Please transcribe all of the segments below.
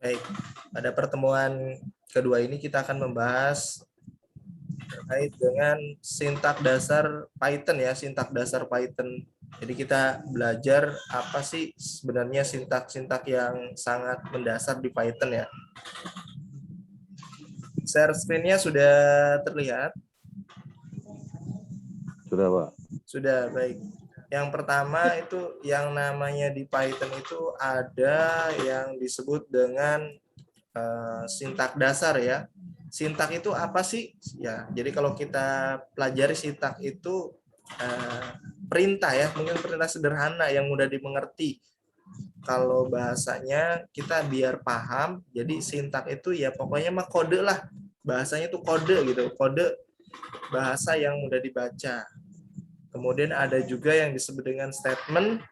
Baik, pada pertemuan kedua ini kita akan membahas terkait dengan sintak dasar Python ya, sintak dasar Python. Jadi kita belajar apa sih sebenarnya sintak-sintak yang sangat mendasar di Python ya. Share screen-nya sudah terlihat? Sudah, Pak. Sudah, baik. Yang pertama itu yang namanya di Python itu ada yang disebut dengan sintak dasar ya. Sintak itu apa sih? Ya, jadi kalau kita pelajari sintak itu perintah ya, mungkin perintah sederhana yang mudah dimengerti. Kalau bahasanya kita biar paham, jadi sintak itu ya pokoknya mah kode lah. Bahasanya itu kode gitu, kode bahasa yang mudah dibaca. Kemudian ada juga yang disebut dengan statement.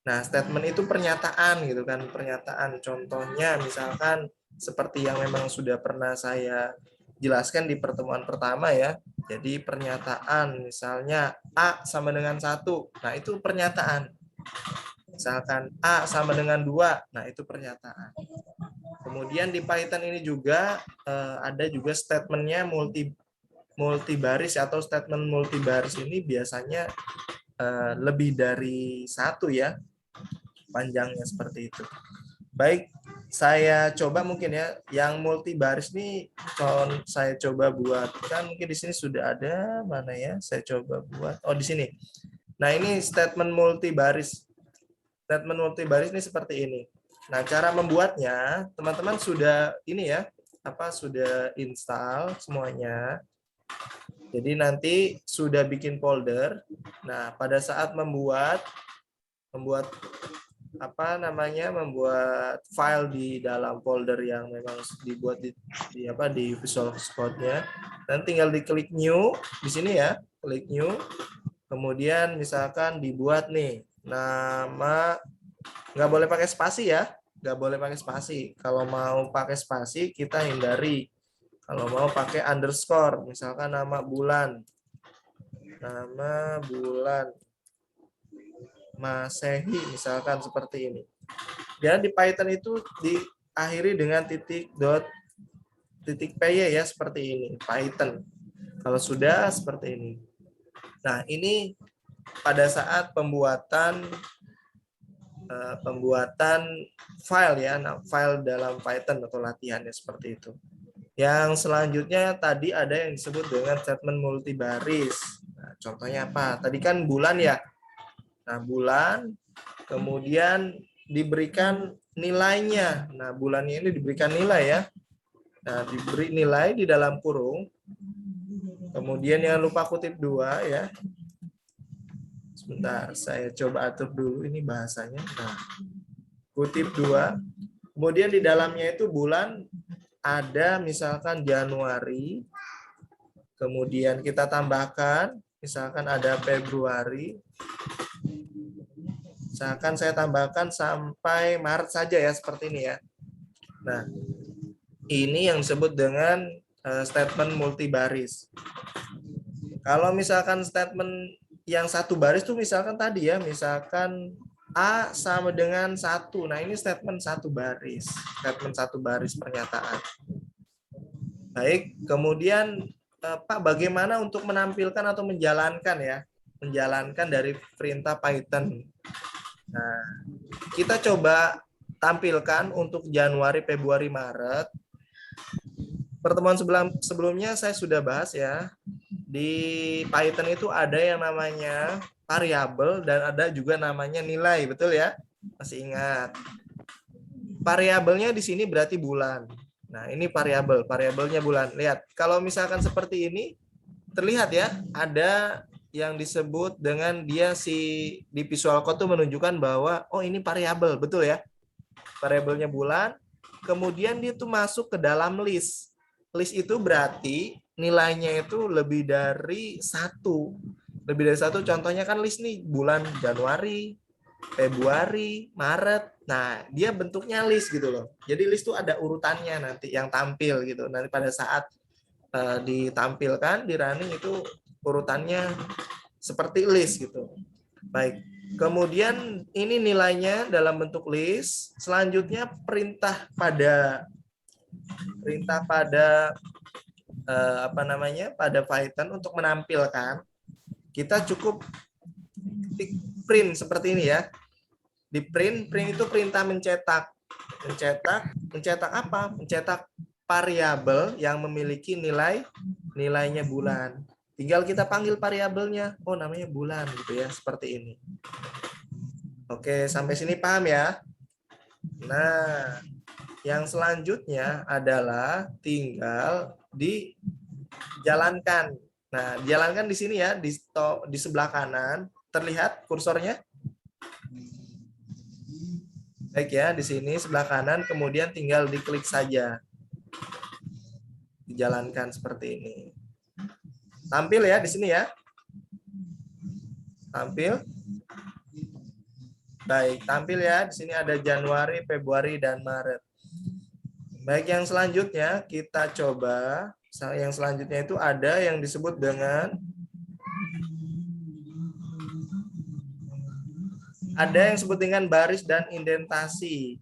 Nah, statement itu pernyataan gitu kan, pernyataan. Contohnya misalkan seperti yang memang sudah pernah saya jelaskan di pertemuan pertama ya. Jadi pernyataan misalnya A sama dengan 1. Nah, itu pernyataan. Misalkan A sama dengan 2. Nah, itu pernyataan. Kemudian di Python ini juga ada juga statementnya multibaris atau statement multibaris ini biasanya lebih dari 1 ya, panjangnya seperti itu. Baik, saya coba mungkin ya, yang multibaris ini saya coba buatkan, mungkin di sini sudah ada, mana ya, saya coba buat, oh di sini. Nah ini statement multibaris. Statement multibaris ini seperti ini. Nah cara membuatnya, teman-teman sudah ini ya, sudah install semuanya. Jadi nanti sudah bikin folder. Nah, pada saat membuat file di dalam folder yang memang dibuat di Visual Code-nya. Dan tinggal diklik new di sini ya, klik new. Kemudian misalkan dibuat nih nama, nggak boleh pakai spasi ya, nggak boleh pakai spasi. Kalau mau pakai spasi kita hindari. Kalau mau pakai underscore, misalkan nama bulan Masehi, misalkan seperti ini. Dan di Python itu diakhiri dengan titik py ya, seperti ini, Python. Kalau sudah seperti ini. Nah, ini pada saat pembuatan file ya, file dalam Python atau latihannya seperti itu. Yang selanjutnya tadi ada yang disebut dengan statement multibaris. Nah, contohnya apa? Tadi kan bulan ya. Nah, bulan kemudian diberikan nilainya. Nah, bulannya ini diberikan nilai ya. Nah, diberi nilai di dalam kurung. Kemudian jangan lupa kutip 2 ya. Sebentar, saya coba atur dulu ini bahasanya. Nah, kutip 2. Kemudian di dalamnya itu bulan ada misalkan Januari, kemudian kita tambahkan, misalkan ada Februari, misalkan saya tambahkan sampai Maret saja ya, seperti ini ya. Nah, ini yang disebut dengan statement multibaris. Kalau misalkan statement yang satu baris tuh misalkan tadi ya, misalkan A sama dengan 1. Nah, ini statement satu baris. Statement satu baris pernyataan. Baik, kemudian Pak, bagaimana untuk menampilkan atau menjalankan ya? Menjalankan dari perintah Python. Nah, kita coba tampilkan untuk Januari, Februari, Maret. Pertemuan sebelumnya saya sudah bahas ya. Di Python itu ada yang namanya variabel dan ada juga namanya nilai, betul ya? Masih ingat? Variabelnya di sini berarti bulan. Nah, ini variabelnya bulan. Lihat, kalau misalkan seperti ini, terlihat ya, ada yang disebut dengan di Visual Code itu menunjukkan bahwa, oh ini variabel, betul ya? Variabelnya bulan, kemudian dia tuh masuk ke dalam list. List itu berarti nilainya itu lebih dari 1. Lebih dari 1, contohnya kan list nih, bulan Januari, Februari, Maret. Nah, dia bentuknya list gitu loh. Jadi list itu ada urutannya nanti yang tampil gitu. Nanti pada saat ditampilkan di running itu urutannya seperti list gitu. Baik. Kemudian ini nilainya dalam bentuk list. Selanjutnya perintah pada apa namanya, pada Python untuk menampilkan, kita cukup ketik print seperti ini ya. Di print itu perintah mencetak. Mencetak apa? Mencetak variabel yang memiliki nilainya bulan. Tinggal kita panggil variabelnya. Oh, namanya bulan gitu ya, seperti ini. Oke, sampai sini paham ya? Nah, yang selanjutnya adalah tinggal dijalankan. Nah, jalankan di sini ya, di sebelah kanan. Terlihat kursornya? Baik ya, di sini sebelah kanan, kemudian tinggal diklik saja. Dijalankan seperti ini. Tampil ya di sini ya. Tampil. Baik, tampil ya. Di sini ada Januari, Februari, dan Maret. Baik, yang selanjutnya kita coba. Yang selanjutnya itu ada yang disebut dengan baris dan indentasi.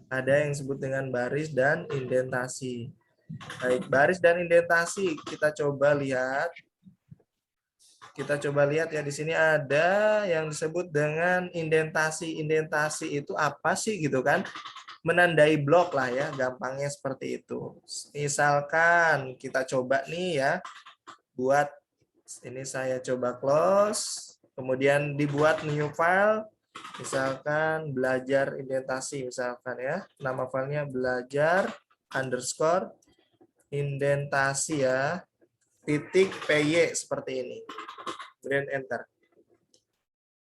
Ada yang disebut dengan baris dan indentasi. Baik, baris dan indentasi kita coba lihat. Kita coba lihat ya, di sini ada yang disebut dengan indentasi. Indentasi itu apa sih gitu kan? Menandai blok lah ya, gampangnya seperti itu. Misalkan kita coba nih ya, buat ini, saya coba close, kemudian dibuat new file, misalkan belajar indentasi misalkan ya, nama filenya belajar underscore indentasi ya, titik py seperti ini. Kemudian enter.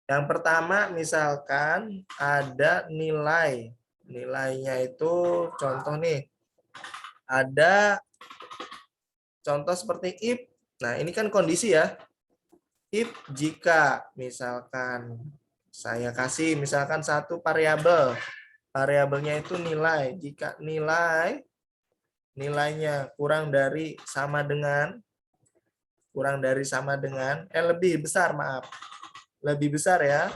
Yang pertama misalkan ada nilainya itu contoh nih, ada contoh seperti if. Nah, ini kan kondisi ya. If jika misalkan saya kasih misalkan satu variabel, variabelnya itu nilai, jika nilainya kurang dari sama dengan lebih besar, maaf, lebih besar ya,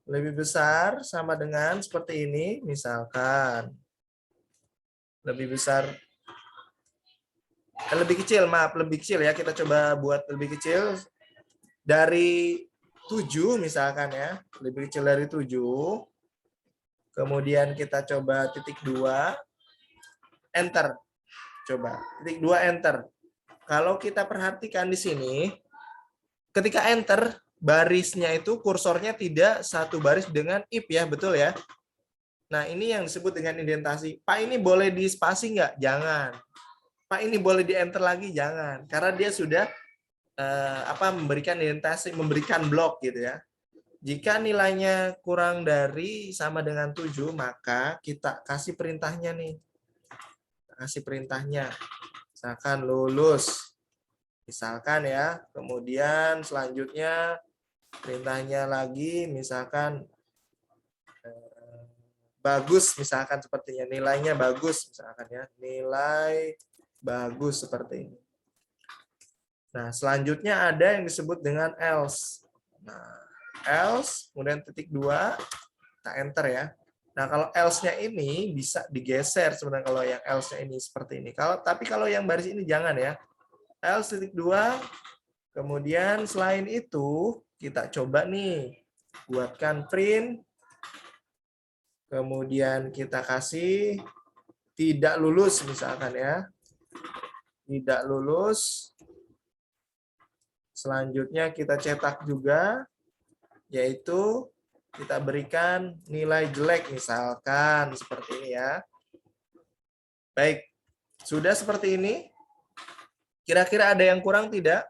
lebih besar sama dengan seperti ini, misalkan lebih besar, lebih kecil, maaf, lebih kecil ya, kita coba buat lebih kecil dari 7 misalkan ya, lebih kecil dari 7, kemudian kita coba titik 2, enter, coba titik 2 enter. Kalau kita perhatikan di sini, ketika enter, barisnya itu kursornya tidak satu baris dengan if ya, betul ya? Nah, ini yang disebut dengan indentasi. Pak, ini boleh di spasi nggak? Jangan. Pak, ini boleh di enter lagi? Jangan. Karena dia sudah memberikan indentasi, memberikan blok gitu ya. Jika nilainya kurang dari sama dengan 7, maka kita kasih perintahnya nih. Kasih perintahnya. Misalkan lulus. Misalkan ya. Kemudian selanjutnya perintahnya lagi misalkan bagus, misalkan sepertinya nilainya bagus misalkan ya, nilai bagus seperti ini. Nah, selanjutnya ada yang disebut dengan else. Nah, else kemudian titik 2, kita enter ya. Nah, kalau else-nya ini bisa digeser sebenarnya, kalau yang else-nya ini seperti ini. Tapi kalau yang baris ini jangan ya. Else titik 2, kemudian selain itu kita coba nih buatkan print, kemudian kita kasih tidak lulus misalkan ya, tidak lulus. Selanjutnya kita cetak juga, yaitu kita berikan nilai jelek misalkan seperti ini ya. Baik, sudah seperti ini. Kira-kira ada yang kurang tidak?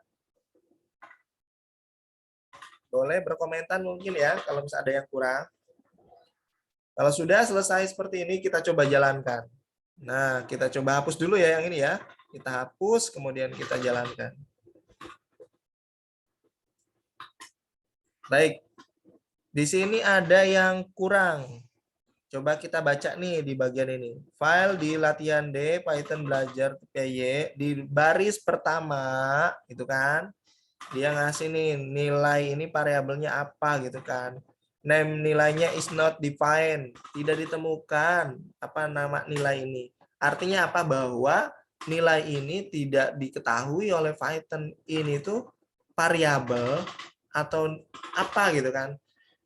Boleh berkomentar mungkin ya kalau misalnya ada yang kurang. Kalau sudah selesai seperti ini, kita coba jalankan. Nah, kita coba hapus dulu ya yang ini ya. Kita hapus, kemudian kita jalankan. Baik, di sini ada yang kurang. Coba kita baca nih di bagian ini. File di latihan D, Python belajar PY, di baris pertama, itu kan. Dia ngasih nih nilai ini variabelnya apa gitu kan. Name nilainya is not defined, tidak ditemukan apa nama nilai ini. Artinya apa? Bahwa nilai ini tidak diketahui oleh Python. Ini tuh variabel atau apa gitu kan.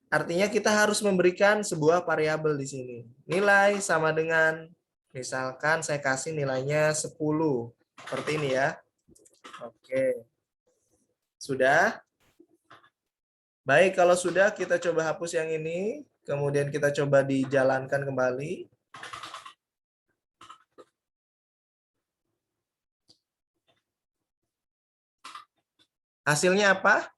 Artinya kita harus memberikan sebuah variabel di sini. Nilai sama dengan, misalkan saya kasih nilainya 10. Seperti ini ya. Oke. Sudah? Baik, kalau sudah kita coba hapus yang ini. Kemudian kita coba dijalankan kembali. Hasilnya apa?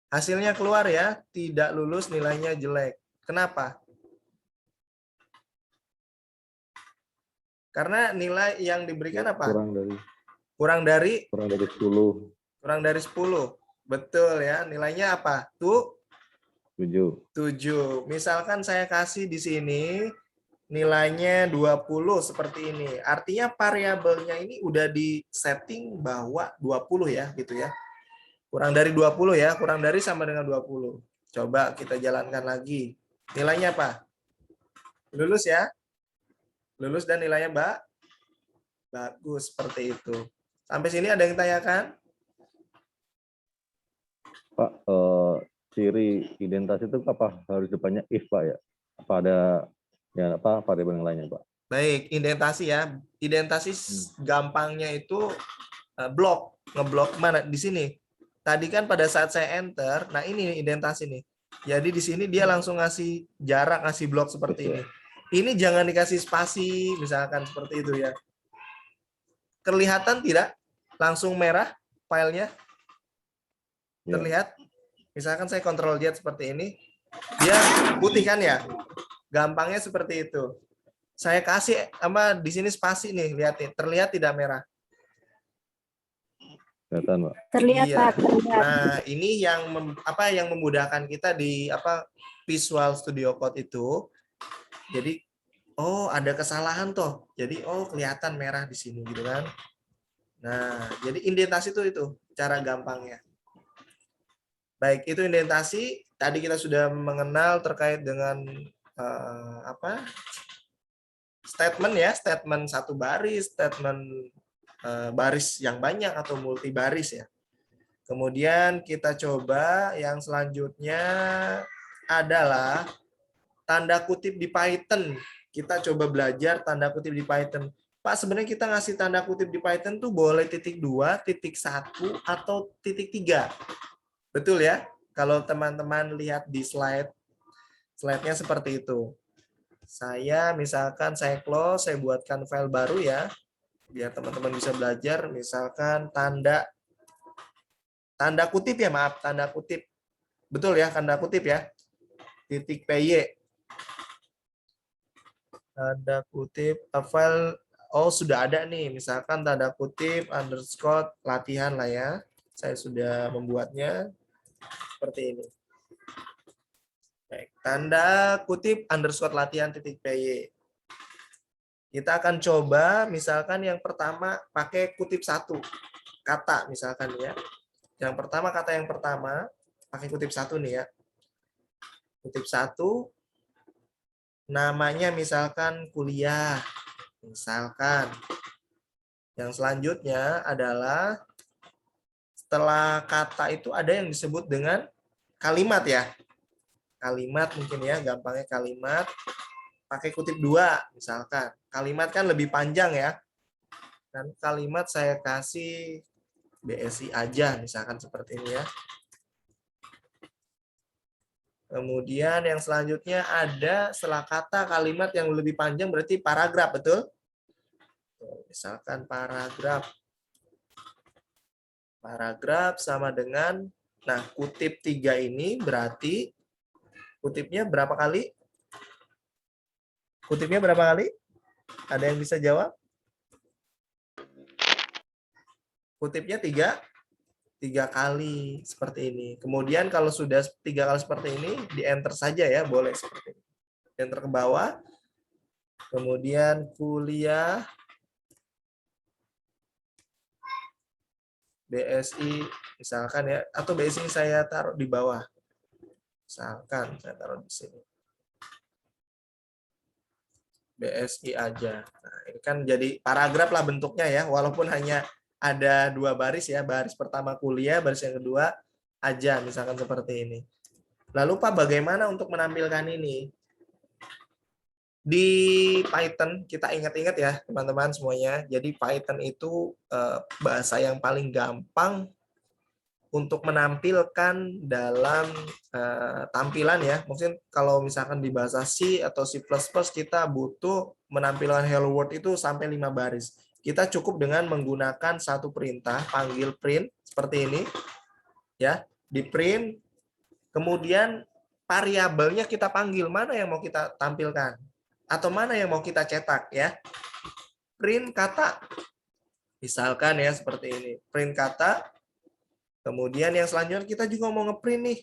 Hasilnya keluar ya, tidak lulus, nilainya jelek. Kenapa? Karena nilai yang diberikan apa? Kurang dari Kurang dari 10. Kurang dari 10. Betul ya. Nilainya apa? Tuh 7. 7. Misalkan saya kasih di sini nilainya 20 seperti ini. Artinya variabelnya ini udah di setting bahwa 20 ya, gitu ya. Kurang dari 20 ya, kurang dari sama dengan 20. Coba kita jalankan lagi. Nilainya apa? Lulus ya? Lulus dan nilainya bagus seperti itu. Sampai sini ada yang tanyakan? Pak, ciri identitas itu apa harus depannya if, Pak ya? Apa ada ya apa variabel yang lainnya, Pak? Baik, indentasi ya. Indentasi gampangnya itu blok, ngeblok mana di sini. Tadi kan pada saat saya enter, nah ini indentasi nih. Jadi di sini dia langsung ngasih jarak, ngasih blok seperti ini. Ini jangan dikasih spasi, misalkan seperti itu ya. Kelihatan tidak? Langsung merah filenya. Terlihat? Misalkan saya kontrol Z seperti ini, dia putih kan ya? Gampangnya seperti itu. Saya kasih sama di sini spasi nih, lihat nih, terlihat tidak merah? Kelihatan, Pak. Terlihat, Iya. Pak. Terlihat. Nah, ini yang memudahkan kita di Visual Studio Code itu. Jadi, oh ada kesalahan toh. Jadi, oh kelihatan merah di sini gitu kan. Nah, jadi indentasi itu cara gampangnya. Baik, itu indentasi. Tadi kita sudah mengenal terkait dengan statement ya, statement satu baris, statement baris yang banyak atau multi baris ya. Kemudian kita coba yang selanjutnya adalah tanda kutip di Python. Kita coba belajar tanda kutip di Python. Pak, sebenarnya kita ngasih tanda kutip di Python tuh boleh .2, .1, atau .3. Betul ya? Kalau teman-teman lihat di slide-nya seperti itu. Saya misalkan saya close, saya buatkan file baru ya, biar teman-teman bisa belajar. Misalkan tanda kutip ya, maaf, tanda kutip. Betul ya, tanda kutip ya. .py. Tanda kutip file, oh sudah ada nih, misalkan tanda kutip underscore latihan lah ya. Saya sudah membuatnya seperti ini. Baik, tanda kutip underscore latihan .py. Kita akan coba misalkan yang pertama pakai kutip satu kata misalkan ya. Yang pertama kata yang pertama pakai kutip satu nih ya. Kutip satu, namanya misalkan kuliah. Misalkan. Yang selanjutnya adalah setelah kata itu ada yang disebut dengan kalimat ya. Kalimat mungkin ya, gampangnya kalimat. Pakai kutip dua misalkan. Kalimat kan lebih panjang ya. Dan kalimat saya kasih BSI aja misalkan seperti ini ya. Kemudian yang selanjutnya ada setelah kata kalimat yang lebih panjang berarti paragraf, betul? Misalkan paragraf. Paragraf sama dengan, nah kutip 3 ini berarti kutipnya berapa kali? Kutipnya berapa kali? Ada yang bisa jawab? Kutipnya 3 kali seperti ini. Kemudian kalau sudah 3 kali seperti ini, di enter saja ya, boleh seperti ini. Enter ke bawah. Kemudian kuliah. BSI misalkan ya, atau BSI saya taruh di bawah. Misalkan saya taruh di sini. BSI aja. Nah, ini kan jadi paragraf lah bentuknya ya, walaupun hanya ada 2 baris ya, baris pertama kuliah, baris yang kedua aja, misalkan seperti ini. Lalu Pak, bagaimana untuk menampilkan ini? Di Python, kita ingat-ingat ya teman-teman semuanya, jadi Python itu bahasa yang paling gampang untuk menampilkan dalam tampilan ya. Mungkin kalau misalkan di bahasa C atau C++ kita butuh menampilkan hello world itu sampai 5 baris. Kita cukup dengan menggunakan satu perintah, panggil print seperti ini ya, di print, kemudian variabelnya kita panggil mana yang mau kita tampilkan atau mana yang mau kita cetak ya. Print kata, misalkan ya seperti ini, print kata. Kemudian yang selanjutnya kita juga mau ngeprint nih,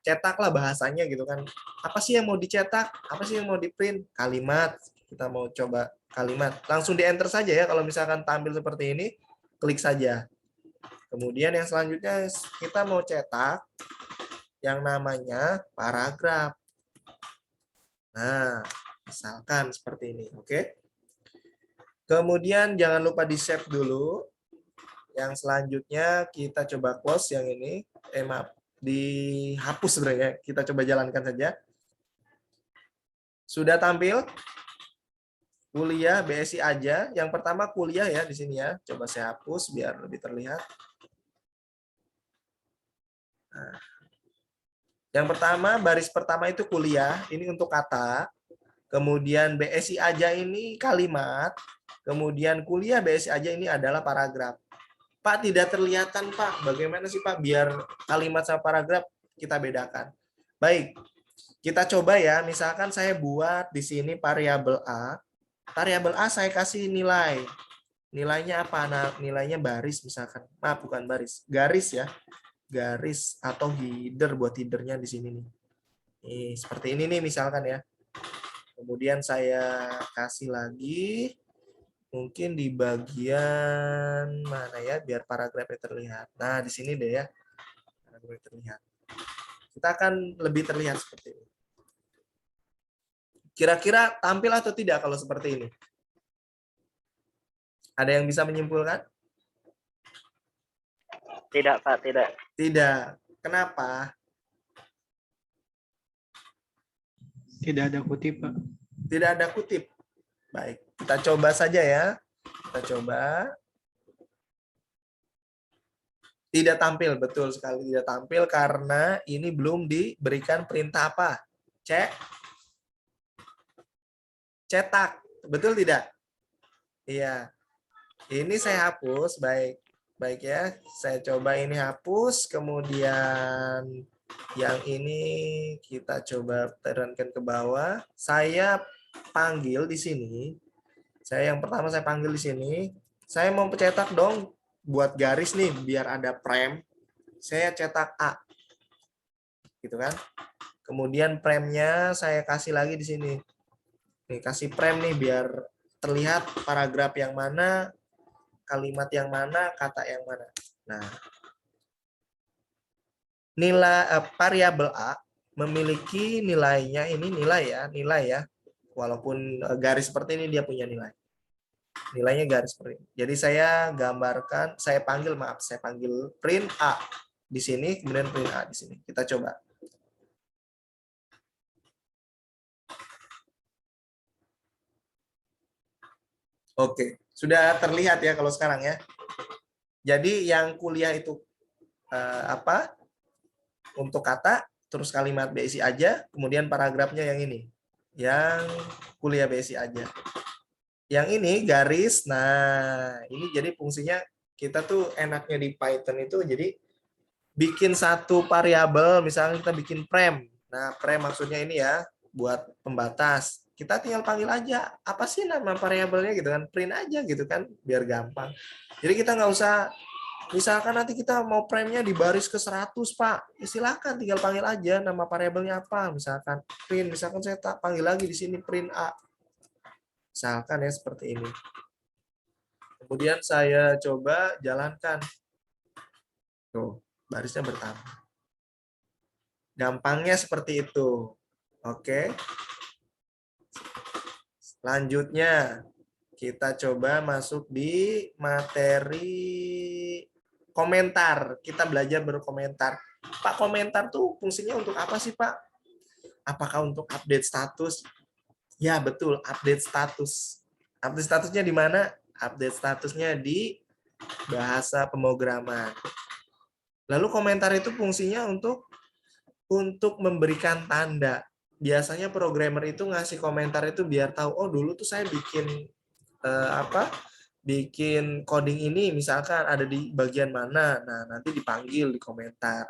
cetaklah bahasanya gitu kan. Apa sih yang mau dicetak? Apa sih yang mau diprint? Kalimat. Kita mau coba kalimat. Langsung di enter saja ya. Kalau misalkan tampil seperti ini, klik saja. Kemudian yang selanjutnya kita mau cetak yang namanya paragraf. Nah, misalkan seperti ini, oke? Kemudian jangan lupa di-save dulu. Yang selanjutnya kita coba close yang ini. Maaf, dihapus sebenarnya. Kita coba jalankan saja. Sudah tampil? Kuliah BSI aja. Yang pertama kuliah ya di sini ya. Coba saya hapus biar lebih terlihat. Nah, yang pertama, baris pertama itu kuliah. Ini untuk kata. Kemudian BSI aja ini kalimat. Kemudian kuliah BSI aja ini adalah paragraf. Pak, tidak terlihatan Pak. Bagaimana sih Pak biar kalimat sama paragraf kita bedakan? Baik, kita coba ya. Misalkan saya buat di sini variabel A. Variabel A saya kasih nilai. Nilainya apa? Nah, nilainya baris misalkan. Maaf, bukan baris. Garis ya. Garis atau header buat headernya di sini nih. Nih, seperti ini nih misalkan ya. Kemudian saya kasih lagi. Mungkin di bagian mana ya, biar paragrafnya terlihat. Nah, di sini deh ya, paragrafnya terlihat. Kita akan lebih terlihat seperti ini. Kira-kira tampil atau tidak kalau seperti ini? Ada yang bisa menyimpulkan? Tidak, Pak, tidak. Tidak. Kenapa? Tidak ada kutip, Pak. Tidak ada kutip. Baik, kita coba saja ya. Kita coba. Tidak tampil, betul sekali tidak tampil karena ini belum diberikan perintah apa? Cetak, betul tidak? Iya. Ini saya hapus, baik. Baik ya, saya coba ini hapus, kemudian yang ini kita coba turunkan ke bawah. Saya panggil di sini. Yang pertama saya panggil di sini. Saya mau cetak dong buat garis nih biar ada prem. Saya cetak A. Gitu kan? Kemudian premnya saya kasih lagi di sini. Nih, kasih prem nih biar terlihat paragraf yang mana, kalimat yang mana, kata yang mana. Nah, nilai variabel A memiliki nilainya, ini nilai ya. Walaupun garis seperti ini dia punya nilai. Nilainya garis seperti ini. Jadi saya gambarkan, saya panggil print A di sini, kemudian print A di sini. Kita coba. Oke, sudah terlihat ya kalau sekarang ya. Jadi yang kuliah itu apa? Untuk kata, terus kalimat BSI aja, kemudian paragrafnya yang ini. Yang kuliah BSI aja. Yang ini garis. Nah, ini jadi fungsinya kita tuh enaknya di Python itu jadi bikin satu variabel, misalnya kita bikin prem. Nah, prem maksudnya ini ya, buat pembatas. Kita tinggal panggil aja, apa sih nama variabelnya gitu kan, print aja gitu kan, biar gampang. Jadi kita nggak usah, misalkan nanti kita mau premnya di baris ke 100, Pak. Ya silakan, tinggal panggil aja nama variabelnya apa. Misalkan print, misalkan saya tak panggil lagi di sini print A. Misalkan ya seperti ini. Kemudian saya coba jalankan. Tuh, barisnya bertambah. Gampangnya seperti itu. Oke. Selanjutnya, kita coba masuk di materi komentar. Kita belajar berkomentar. Pak, komentar tuh fungsinya untuk apa sih, Pak? Apakah untuk update status? Ya, betul, update status. Update statusnya di mana? Update statusnya di bahasa pemrograman. Lalu komentar itu fungsinya untuk memberikan tanda. Biasanya programmer itu ngasih komentar itu biar tahu, oh dulu tuh saya bikin bikin coding ini misalkan ada di bagian mana. Nah, nanti dipanggil di komentar.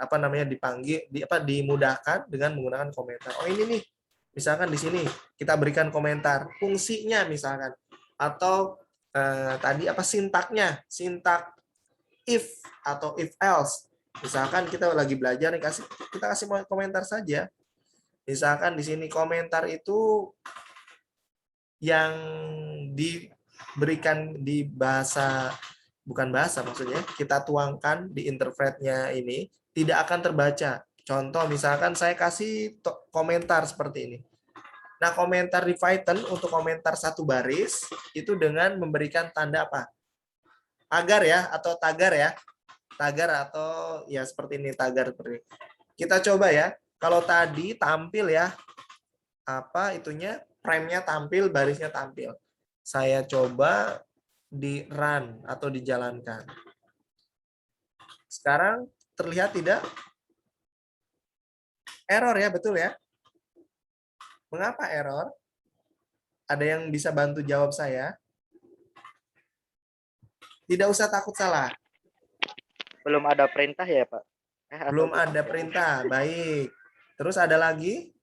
Dimudahkan dengan menggunakan komentar. Oh, ini nih. Misalkan di sini kita berikan komentar fungsinya misalkan atau tadi sintaknya, sintak if atau if else. Misalkan kita lagi belajar nih kita kasih komentar saja. Misalkan di sini komentar itu yang diberikan di bukan bahasa maksudnya, kita tuangkan di interpretnya ini tidak akan terbaca. Contoh misalkan saya kasih komentar seperti ini. Nah, komentar di Python untuk komentar satu baris itu dengan memberikan tanda apa? Tagar ya atau tagar ya. Tagar atau ya seperti ini, tagar seperti ini. Kita coba ya. Kalau tadi tampil ya frame-nya tampil, barisnya tampil. Saya coba di run atau dijalankan. Sekarang terlihat tidak? Error ya, betul ya? Mengapa error? Ada yang bisa bantu jawab saya? Tidak usah takut salah. Belum ada perintah ya, Pak? Belum ada perintah, baik. Terus ada lagi?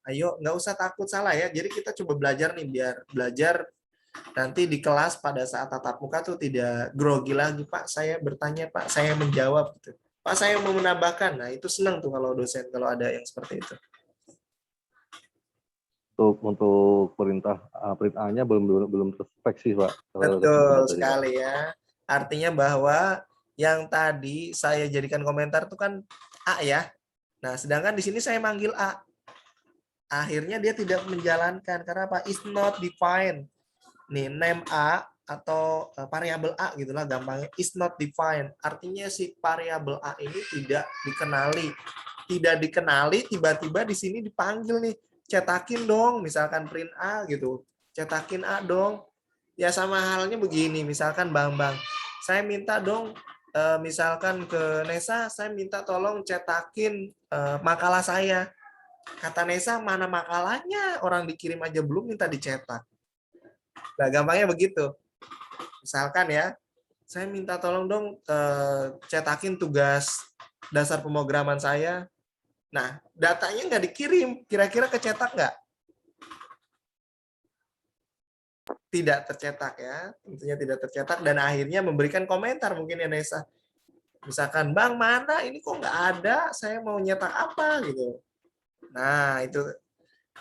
Ayo, nggak usah takut salah ya. Jadi kita coba belajar nih, biar belajar nanti di kelas pada saat tatap muka tuh tidak grogi lagi. Pak, saya bertanya, Pak, saya menjawab. Gitu. Pak, saya mau menambahkan. Nah, itu senang tuh kalau dosen, kalau ada yang seperti itu. Untuk perintah print A-nya belum terspek sih, Pak. Betul sekali ya. Artinya bahwa yang tadi saya jadikan komentar itu kan A ya. Nah, sedangkan di sini saya manggil A. Akhirnya dia tidak menjalankan karena apa? Is not defined. Nih, name A atau variabel A gitulah gampangnya, is not defined. Artinya si variabel A ini tidak dikenali. Tidak dikenali, tiba-tiba di sini dipanggil nih, cetakin dong, misalkan print A gitu. Cetakin A dong. Ya sama halnya begini, misalkan Bang, saya minta dong misalkan ke Nesa, saya minta tolong cetakin makalah saya. Kata Nesa, mana makalahnya? Orang dikirim aja belum, minta dicetak. Nah, gampangnya begitu. Misalkan ya, saya minta tolong dong cetakin tugas dasar pemrograman saya. Nah, datanya nggak dikirim. Kira-kira kecetak nggak? Tidak tercetak ya. Tentunya tidak tercetak. Dan akhirnya memberikan komentar mungkin ya Nesa. Misalkan, Bang, mana? Ini kok nggak ada? Saya mau nyetak apa? Gitu. Nah, itu.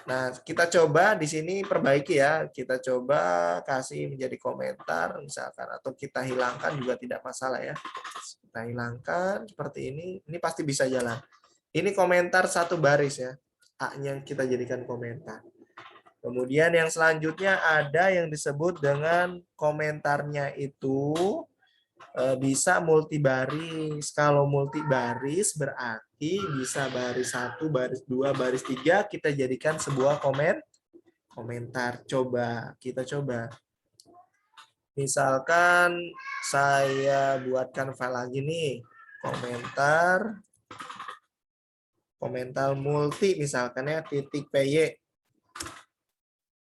Nah, kita coba di sini perbaiki ya. Kita coba kasih menjadi komentar misalkan atau kita hilangkan juga tidak masalah ya. Kita hilangkan seperti ini. Ini pasti bisa jalan. Ini komentar satu baris ya. A-nya kita jadikan komentar. Kemudian yang selanjutnya ada yang disebut dengan komentarnya itu bisa multibaris. Kalau multibaris berarti bisa baris 1, baris 2, baris 3 kita jadikan sebuah komentar. Kita coba. Misalkan saya buatkan file lagi nih, komentar multi misalkan ya .py.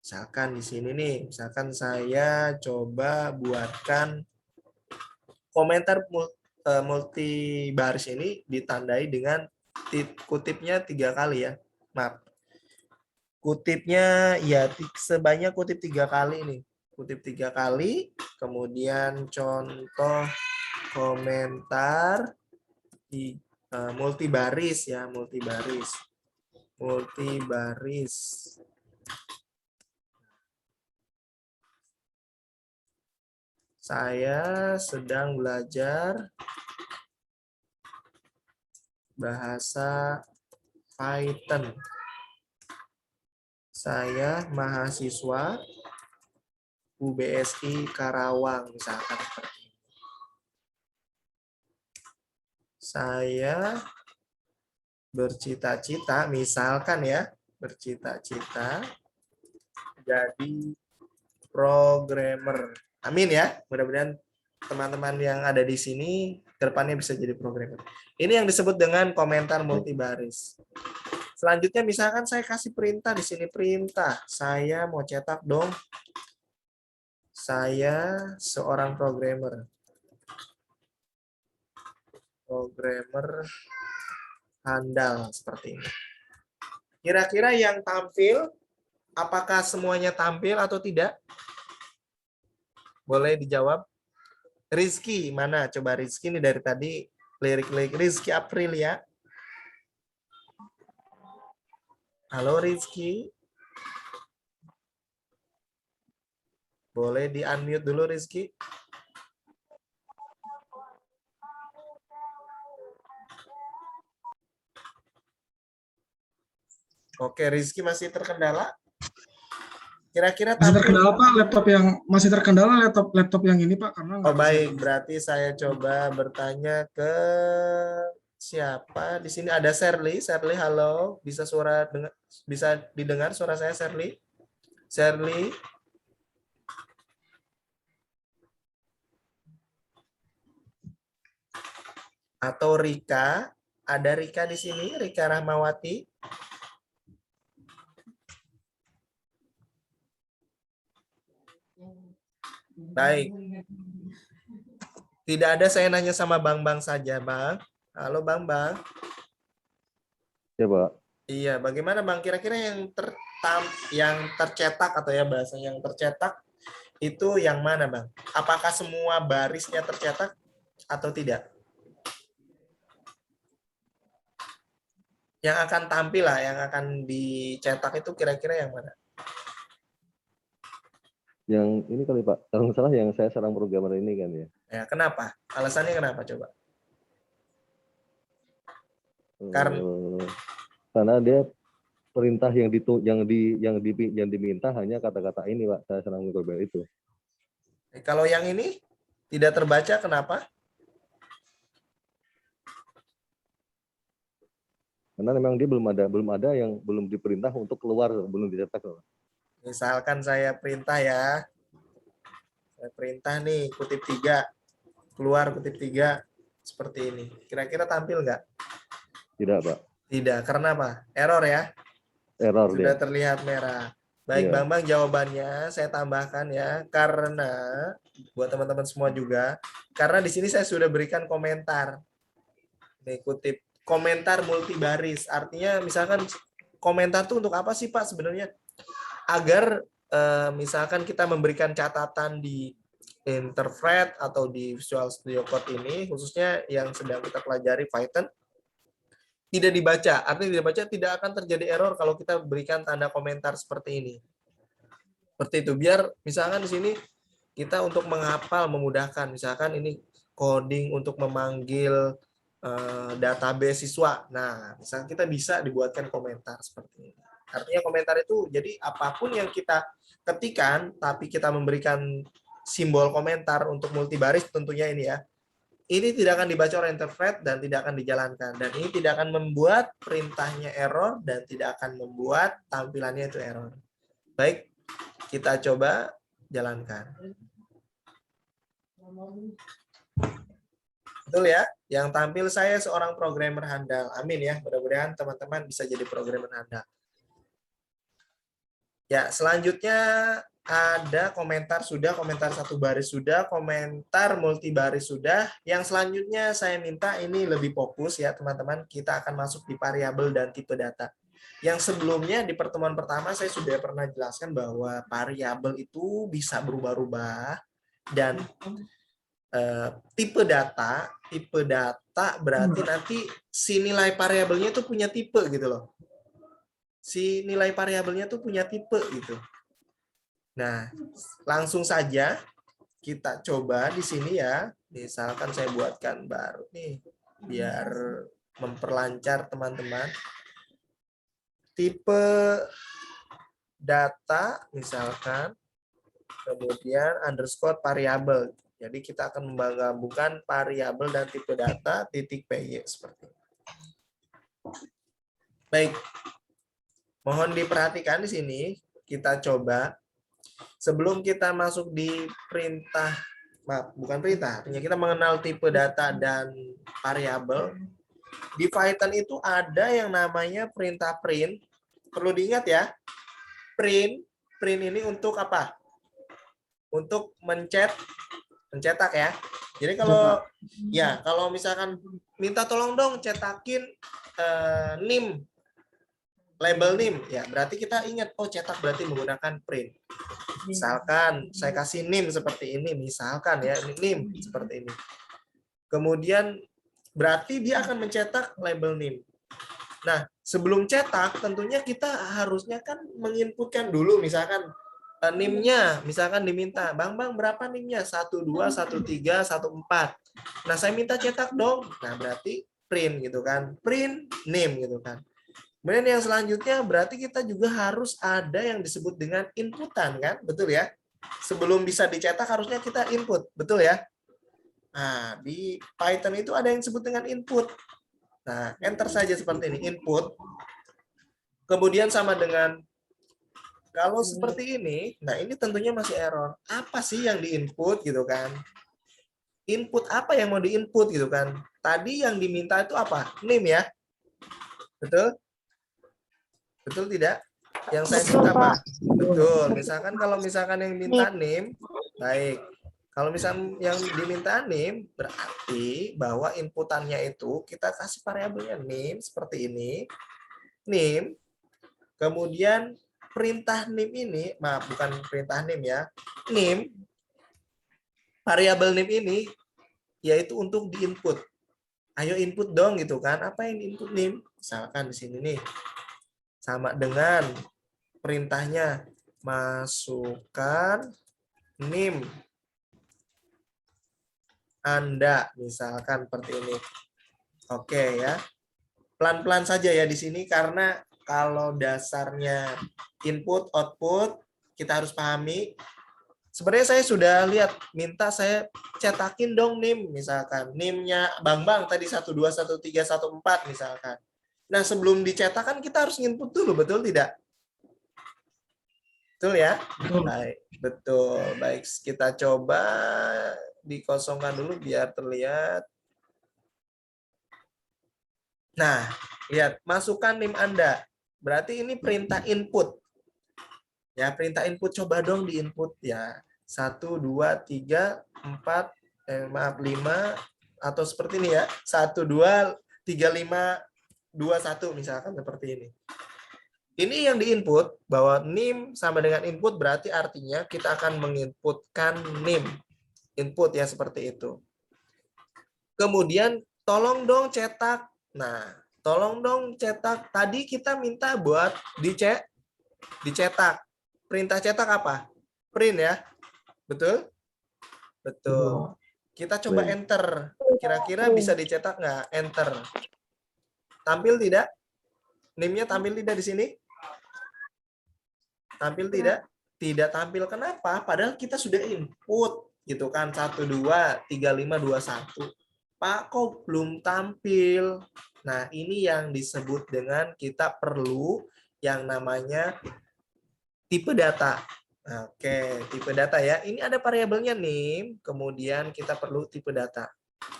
Misalkan di sini nih, misalkan saya coba buatkan komentar multi baris ini ditandai dengan kutipnya 3 kali ya. Maaf. Kutipnya ya sebanyak kutip 3 kali nih. Kutip 3 kali, kemudian contoh komentar di multibaris ya, multibaris. Saya sedang belajar bahasa Python. Saya mahasiswa UBSI Karawang, misalkan seperti ini. Saya bercita-cita, misalkan ya, bercita-cita jadi programmer. Amin ya, mudah-mudahan teman-teman yang ada di sini kedepannya bisa jadi programmer. Ini yang disebut dengan komentar multibaris. Selanjutnya misalkan saya kasih perintah di sini, perintah. Saya mau cetak dong. Saya seorang programmer. Programmer handal seperti ini. Kira-kira yang tampil, apakah semuanya tampil atau tidak? Boleh dijawab. Rizky, mana? Coba Rizky ini dari tadi lirik-lirik. Rizky Aprilia. Halo Rizky. Boleh di-unmute dulu Rizky. Oke, Rizky masih terkendala. Kira-kira Masih tampil. terkendala Pak, masih terkendala laptop yang ini Pak, karena Oh nggak bisa. baik, berarti saya coba bertanya ke siapa? Di sini ada Sherly. Sherly, halo. Bisa didengar suara saya, Sherly? Sherly. Atau Rika? Ada Rika di sini, Rika Rahmawati. Baik. Tidak ada, saya nanya sama Bang Bang saja, Bang. Halo Bang Bang. Ya, Pak. Iya, bagaimana Bang? Kira-kira yang tercetak atau ya bahasa yang tercetak itu yang mana Bang? Apakah semua barisnya tercetak atau tidak? Yang akan tampil lah, yang akan dicetak itu kira-kira yang mana? Yang ini kali Pak, kalau nggak salah yang saya seorang programmer ini kan ya. Ya, kenapa? Alasannya kenapa coba? Karena dia perintah yang diminta hanya kata-kata ini Pak, saya seorang programmer itu. Kalau yang ini tidak terbaca, kenapa? Karena memang dia belum ada yang belum diperintah untuk keluar, belum dicetak. Misalkan saya perintah ya. Saya perintah nih, kutip 3. Keluar kutip 3. Seperti ini. Kira-kira tampil nggak? Tidak, Pak. Tidak. Karena apa? Error ya? Error Sudah dia. terlihat merah. Baik, Iya. Bang jawabannya saya tambahkan ya. Karena, buat teman-teman semua juga, karena di sini saya sudah berikan komentar. Nih, kutip komentar multibaris. Artinya misalkan komentar itu untuk apa sih Pak sebenarnya? Agar misalkan kita memberikan catatan di Interpret atau di Visual Studio Code ini, khususnya yang sedang kita pelajari Python, tidak dibaca. Artinya tidak dibaca, tidak akan terjadi error kalau kita berikan tanda komentar seperti ini. Seperti itu. Biar misalkan di sini kita untuk menghafal memudahkan. Misalkan ini coding untuk memanggil database siswa. Nah, misalkan kita bisa dibuatkan komentar seperti ini. Artinya komentar itu jadi apapun yang kita ketikkan, tapi kita memberikan simbol komentar untuk multibaris tentunya ini ya. Ini tidak akan dibaca oleh interpret dan tidak akan dijalankan. Dan ini tidak akan membuat perintahnya error dan tidak akan membuat tampilannya itu error. Baik, kita coba jalankan. Betul ya? Yang tampil saya seorang programmer handal. Amin ya. Mudah-mudahan teman-teman bisa jadi programmer handal. Ya, selanjutnya ada komentar sudah, komentar 1 baris sudah, komentar multibaris sudah. Yang selanjutnya saya minta ini lebih fokus ya teman-teman. Kita akan masuk di variabel dan tipe data. Yang sebelumnya di pertemuan pertama saya sudah pernah jelaskan bahwa variabel itu bisa berubah-ubah dan tipe data berarti nanti si nilai variabelnya itu punya tipe gitu loh. Si nilai variabelnya tuh punya tipe gitu. Nah, langsung saja kita coba di sini ya. Misalkan saya buatkan baru nih biar memperlancar teman-teman. Tipe data misalkan, kemudian underscore variabel. Jadi kita akan menggabungkan variabel dan tipe data titik PY seperti ini. Baik. Mohon diperhatikan di sini, kita coba sebelum kita masuk di perintah, maaf, bukan perintah, artinya kita mengenal tipe data dan variabel. Di Python itu ada yang namanya perintah print. Perlu diingat ya, print ini untuk apa? Untuk mencetak ya. Jadi kalau misalkan minta tolong dong cetakin NIM, label NIM, ya berarti kita ingat, oh cetak berarti menggunakan print. Misalkan saya kasih NIM seperti ini, misalkan ya, NIM seperti ini. Kemudian berarti dia akan mencetak label NIM. Nah, sebelum cetak tentunya kita harusnya kan menginputkan dulu, misalkan NIM-nya, misalkan diminta, Bang berapa NIM-nya? 12, 13, 14. Nah, saya minta cetak dong. Nah, berarti print gitu kan. Print NIM gitu kan. Kemudian yang selanjutnya berarti kita juga harus ada yang disebut dengan inputan kan? Betul ya? Sebelum bisa dicetak harusnya kita input, betul ya? Nah, di Python itu ada yang disebut dengan input. Nah, enter saja seperti ini, input. Kemudian sama dengan, kalau seperti ini, nah ini tentunya masih error. Apa sih yang diinput gitu kan? Input apa yang mau diinput gitu kan? Tadi yang diminta itu apa? NIM ya? Betul? Betul tidak? Yang saya minta apa? Betul. Misalkan kalau misalkan yang minta NIM, baik. Kalau misalkan yang diminta NIM, berarti bahwa inputannya itu kita kasih variabelnya NIM seperti ini. NIM. Kemudian perintah NIM ini, maaf bukan perintah NIM ya. NIM, variabel NIM ini yaitu untuk diinput. Ayo input dong gitu kan. Apa yang diinput NIM? Misalkan di sini nih. Sama dengan perintahnya masukkan NIM Anda, misalkan seperti ini. Oke ya. Pelan-pelan saja ya di sini karena kalau dasarnya input output kita harus pahami. Sebenarnya saya sudah lihat, minta saya cetakin dong NIM, misalkan NIM-nya Bang tadi 121314 misalkan. Nah, sebelum dicetak kan kita harus input dulu, betul tidak? Betul ya? Baik, betul. Baik, kita coba dikosongkan dulu biar terlihat. Nah, lihat, masukkan NIM Anda. Berarti ini perintah input. Ya, perintah input coba dong di input ya. 1 2 3 4 5 atau seperti ini ya. 1 2 3 5 2 1 misalkan seperti ini. Ini yang diinput bahwa NIM sama dengan input berarti artinya kita akan menginputkan NIM. Input ya seperti itu. Kemudian tolong dong cetak. Nah, tolong dong cetak. Tadi kita minta buat dicetak. Perintah cetak apa? Print ya. Betul? Betul. Kita coba enter. Kira-kira bisa dicetak nggak? Enter. Tampil tidak? NIM-nya tampil tidak di sini? Tampil tidak? Tidak tampil. Kenapa? Padahal kita sudah input gitu kan 1 2 3 5 2 1. Pak, kok belum tampil? Nah, ini yang disebut dengan kita perlu yang namanya tipe data. Oke, tipe data ya. Ini ada variabelnya NIM, kemudian kita perlu tipe data.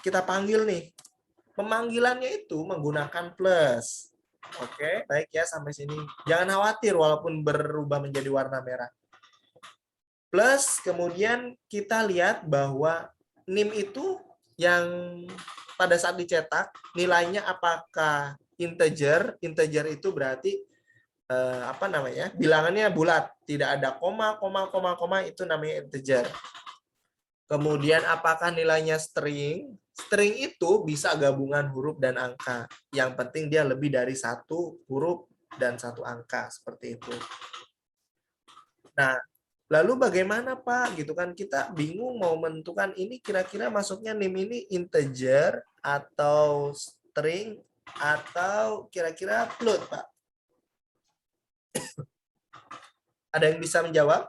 Kita panggil nih. Pemanggilannya itu menggunakan plus. Oke, baik ya sampai sini. Jangan khawatir walaupun berubah menjadi warna merah. Plus, kemudian kita lihat bahwa NIM itu yang pada saat dicetak, nilainya apakah integer? Integer itu berarti bilangannya bulat. Tidak ada koma, itu namanya integer. Kemudian apakah nilainya string? String itu bisa gabungan huruf dan angka. Yang penting dia lebih dari 1 huruf dan 1 angka. Seperti itu. Nah, Lalu bagaimana Pak? Gitu kan kita bingung mau menentukan ini kira-kira masuknya NIM ini integer atau string atau kira-kira float Pak? Ada yang bisa menjawab?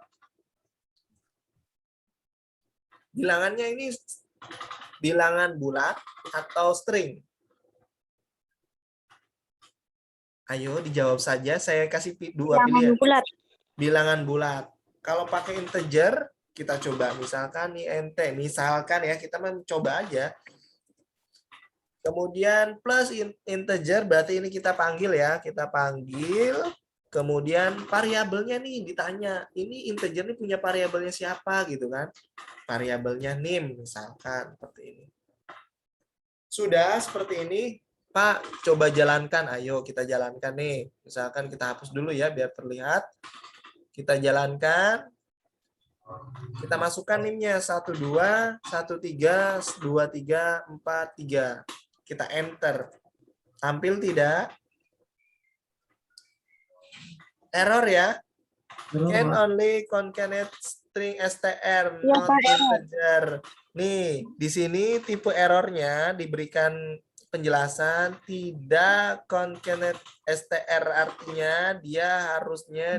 Bilangannya ini bilangan bulat atau string? Ayo dijawab saja, saya kasih dua pilihan. bulat. Bilangan bulat. Kalau pakai integer, kita coba misalkan nih nt, misalkan ya kita mencoba aja. Kemudian plus integer berarti ini kita panggil ya, kita panggil. Kemudian variabelnya nih ditanya, ini integer ini punya variabelnya siapa gitu kan? Variabelnya nim misalkan seperti ini. Sudah seperti ini, Pak, coba jalankan. Ayo kita jalankan nih. Misalkan kita hapus dulu ya biar terlihat. Kita jalankan. Kita masukkan NIM-nya 12, 13, 23, 43. Kita enter. Tampil tidak? Error ya. Can only concatenate string str, not integer. Nih, di sini tipe errornya diberikan penjelasan tidak concatenate str, artinya dia harusnya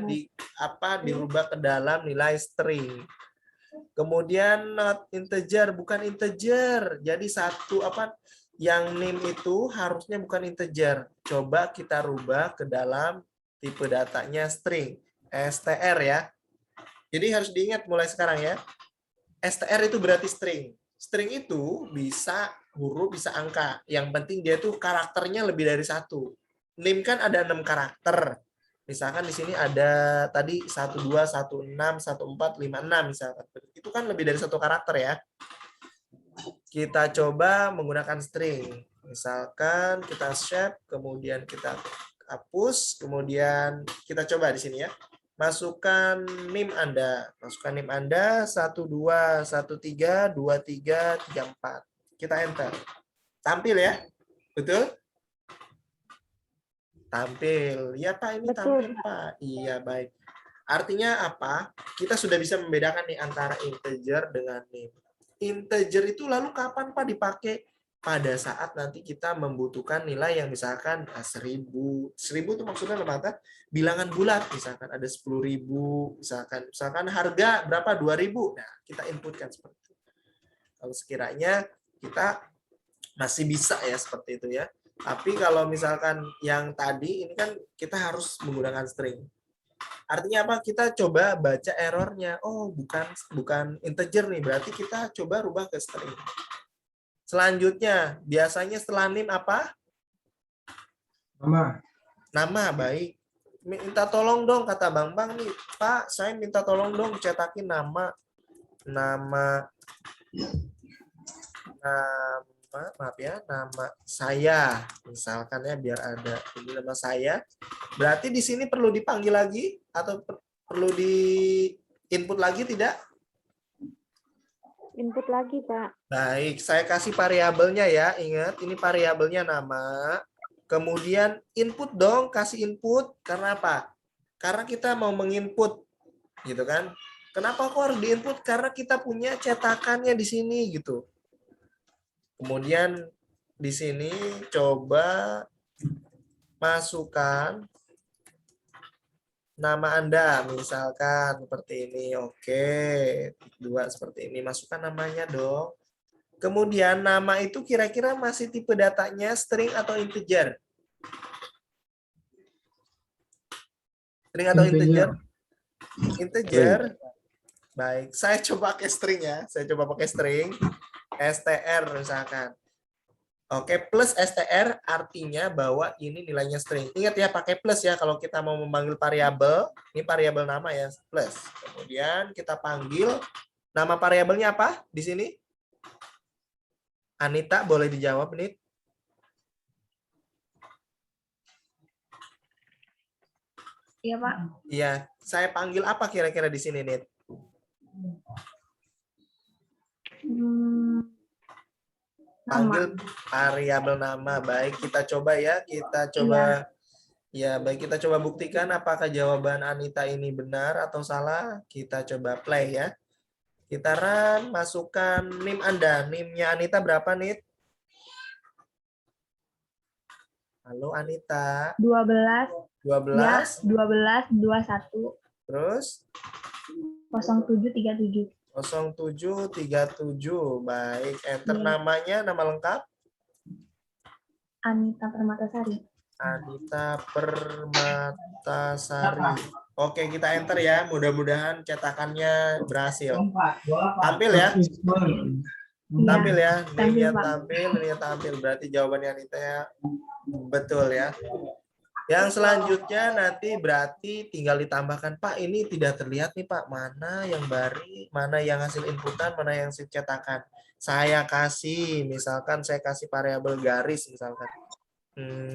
dirubah ke dalam nilai string. Kemudian not integer, bukan integer. Jadi yang nim itu harusnya bukan integer. Coba kita rubah ke dalam tipe datanya string, str ya. Jadi harus diingat mulai sekarang ya. str itu berarti string. String itu bisa huruf, bisa angka. Yang penting dia tuh karakternya lebih dari 1. NIM kan ada 6 karakter. Misalkan di sini ada tadi 12, 16, 14, 56 misalkan. Itu kan lebih dari 1 karakter ya. Kita coba menggunakan string. Misalkan kita shape, kemudian kita hapus, kemudian kita coba di sini ya. Masukkan NIM Anda. Masukkan NIM Anda 12, 13, 23, 34. Kita enter. Tampil ya? Betul? Tampil. Ya Pak, ini tampil Pak. Iya, baik. Artinya apa? Kita sudah bisa membedakan nih antara integer dengan NIM. Integer itu lalu kapan Pak dipakai? Pada saat nanti kita membutuhkan nilai yang misalkan 1000. 1000 itu maksudnya lembaga bilangan bulat. Misalkan ada 10.000. Misalkan harga berapa? 2.000. Nah, kita inputkan seperti itu. Kalau sekiranya kita masih bisa ya seperti itu ya. Tapi kalau misalkan yang tadi ini kan kita harus menggunakan string. Artinya apa? Kita coba baca errornya. Oh, bukan integer nih. Berarti kita coba rubah ke string. Selanjutnya, biasanya setelah NIM apa? Nama, baik. Minta tolong dong, kata Bang nih. Pak, saya minta tolong dong cetakin nama maaf ya, nama saya. Misalkan ya, biar ada ini nama saya. Berarti di sini perlu dipanggil lagi atau perlu di input lagi tidak? Input lagi, Pak. Baik, saya kasih variabelnya ya. Ingat, ini variabelnya nama. Kemudian input dong, kasih input. Karena apa? Karena kita mau menginput, gitu kan? Kenapa kok harus diinput? Karena kita punya cetakannya di sini, gitu. Kemudian di sini coba masukkan nama Anda, misalkan seperti ini. Oke, 2 seperti ini. Masukkan namanya dong. Kemudian nama itu kira-kira masih tipe datanya string atau integer? String atau integer? Integer. Baik, saya coba pakai string ya. Saya coba pakai string. str misalkan. Oke, plus str artinya bahwa ini nilainya string. Ingat ya, pakai plus ya kalau kita mau memanggil variabel. Ini variabel nama ya, plus. Kemudian kita panggil nama variabelnya apa di sini? Anita, boleh dijawab, Nit? Iya, Pak. Iya, saya panggil apa kira-kira di sini, Nit? Panggil variabel nama. Baik, kita coba ya. Kita coba Ya, baik, kita coba buktikan apakah jawaban Anita ini benar atau salah. Kita coba play ya. Kita run, masukkan NIM Anda. NIM-nya Anita berapa, Nit? Halo Anita. 12 ya 12. 21 Terus 0737. 0737. Baik, enter Iya. namanya, nama lengkap. Anita Permatasari. Anita Permatasari. Oke, kita enter ya. Mudah-mudahan cetakannya berhasil. Tampil ya. Tampil ya. Tampil, Lihat Pak. tampil, lihat tampil. Berarti jawabannya Anita ya betul ya. Yang selanjutnya nanti berarti tinggal ditambahkan, Pak, ini tidak terlihat nih Pak, mana yang bari, mana yang hasil inputan, mana yang hasil cetakan. Saya kasih, misalkan saya kasih variabel garis misalkan.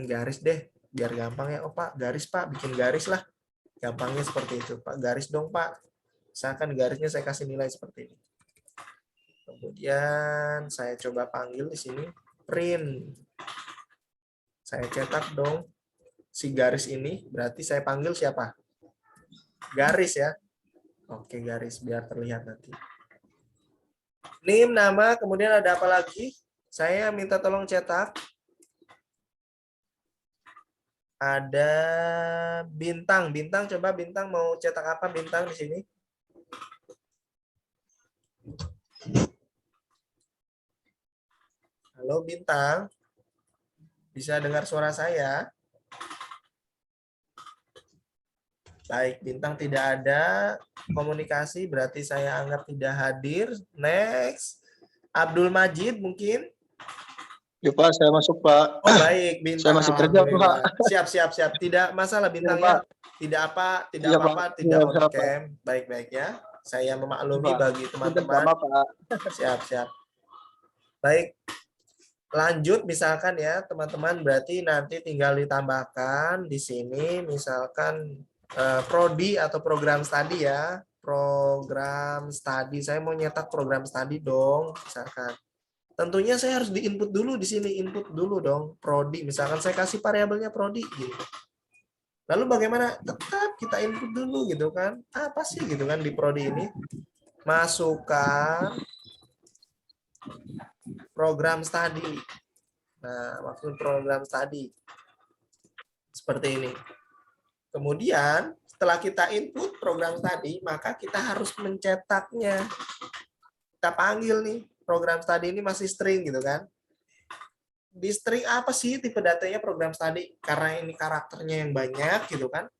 Garis deh, biar gampang ya. Oh Pak, garis Pak, bikin garis lah. Gampangnya seperti itu. Pak, garis dong Pak. Misalkan garisnya saya kasih nilai seperti ini. Kemudian saya coba panggil di sini print. Saya cetak dong si garis ini, berarti saya panggil siapa? Garis ya. Oke, garis biar terlihat nanti. NIM, nama, kemudian ada apa lagi? Saya minta tolong cetak. Ada bintang. Bintang, coba bintang mau cetak apa bintang di sini? Halo bintang. Bisa dengar suara saya? Baik, bintang tidak ada komunikasi, berarti saya anggap tidak hadir. Next. Abdul Majid mungkin? Ya Pak, saya masuk Pak. Oh baik, bintang. Saya masih kerja, Alhamdulillah. Siap. Tidak masalah bintangnya. Tidak apa-apa, Iya, Pak. tidak Iya, on Pak. cam. Baik-baik ya. Saya memaklumi Pak. bagi teman-teman. Pak. Siap. Baik. Lanjut misalkan ya, teman-teman, berarti nanti tinggal ditambahkan di sini misalkan prodi atau program studi ya. Program studi. Saya mau nyetak program studi dong, misalkan. Tentunya saya harus di-input dulu di sini, input dulu dong, prodi. Misalkan saya kasih variabelnya prodi gitu. Lalu bagaimana? Tetap kita input dulu gitu kan. Apa sih gitu kan di prodi ini? Masukkan program studi. Nah, maksud program studi. Seperti ini. Kemudian setelah kita input program studi, maka kita harus mencetaknya. Kita panggil nih. Program studi ini masih string gitu kan. Di string apa sih tipe datanya program studi? Karena ini karakternya yang banyak gitu kan.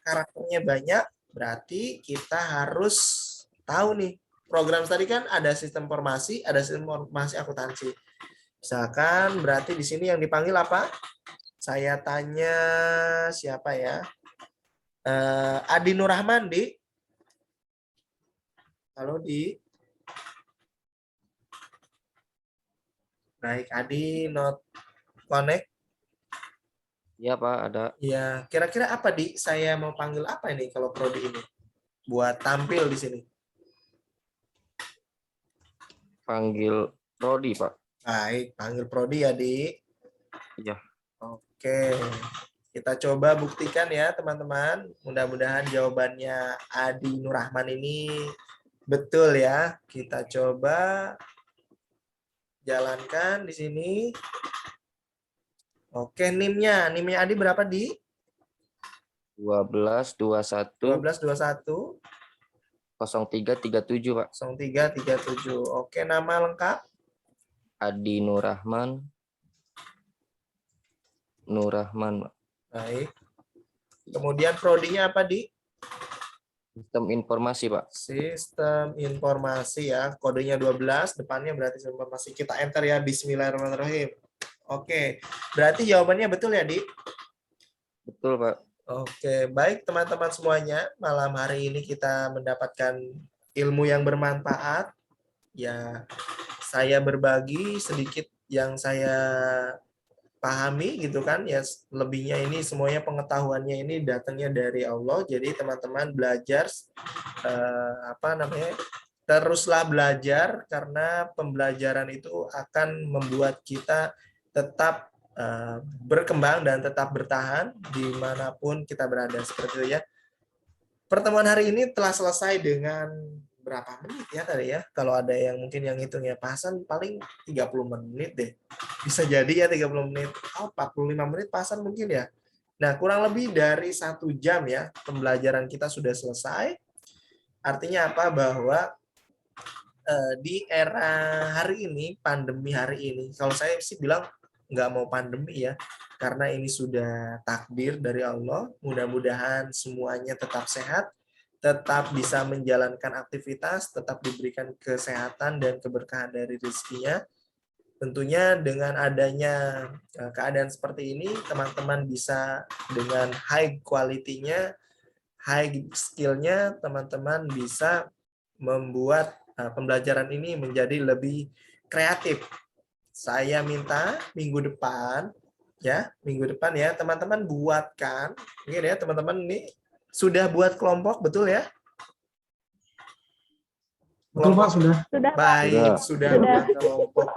Karakternya banyak, berarti kita harus tahu nih. Program studi kan ada sistem informasi, ada sistem informasi akuntansi. Misalkan berarti di sini yang dipanggil apa? Saya tanya siapa ya? Adi Nurrahman di. Halo di. Baik, Adi not connect. Iya Pak, ada. Ya, kira-kira apa di? Saya mau panggil apa ini kalau prodi ini? Buat tampil di sini. Panggil Rodi Pak. Baik, panggil prodi ya, Di. Iya. Oke. Kita coba buktikan ya, teman-teman. Mudah-mudahan jawabannya Adi Nurrahman ini betul ya. Kita coba jalankan di sini. Oke, NIM-nya. NIM-nya Adi berapa, Di? 1221 1221 0337 Pak. 0337. Oke, nama lengkap? Adi Nurrahman. Pak. Baik. Kemudian prodinya apa, Di? Sistem informasi Pak. Sistem informasi ya. Kodenya 12, depannya berarti sistem informasi. Kita enter ya. Bismillahirrahmanirrahim. Oke. Berarti jawabannya betul ya, Di? Betul Pak. Oke, baik teman-teman semuanya. Malam hari ini kita mendapatkan ilmu yang bermanfaat. Ya, saya berbagi sedikit yang saya pahami gitu kan. Ya, lebihnya ini semuanya pengetahuannya ini datangnya dari Allah. Jadi teman-teman belajar teruslah belajar karena pembelajaran itu akan membuat kita tetap berkembang dan tetap bertahan dimanapun kita berada seperti itu ya. Pertemuan hari ini telah selesai dengan berapa menit ya tadi ya? Kalau ada yang mungkin yang hitungnya pasan paling 30 menit deh. Bisa jadi ya 30 menit. 45 menit pasan mungkin ya. Nah, kurang lebih dari 1 jam ya pembelajaran kita sudah selesai. Artinya apa? Bahwa di era hari ini, pandemi hari ini, kalau saya sih bilang nggak mau pandemi ya, karena ini sudah takdir dari Allah. Mudah-mudahan semuanya tetap sehat, tetap bisa menjalankan aktivitas, tetap diberikan kesehatan dan keberkahan dari rezekinya. Tentunya dengan adanya keadaan seperti ini, teman-teman bisa dengan high quality-nya, high skill-nya, teman-teman bisa membuat pembelajaran ini menjadi lebih kreatif. Saya minta minggu depan ya teman-teman buatkan, mungkin ya teman-teman ini sudah buat kelompok betul ya? Betul Pak, sudah. Sudah, Pak. Baik, Sudah. sudah buat kelompok.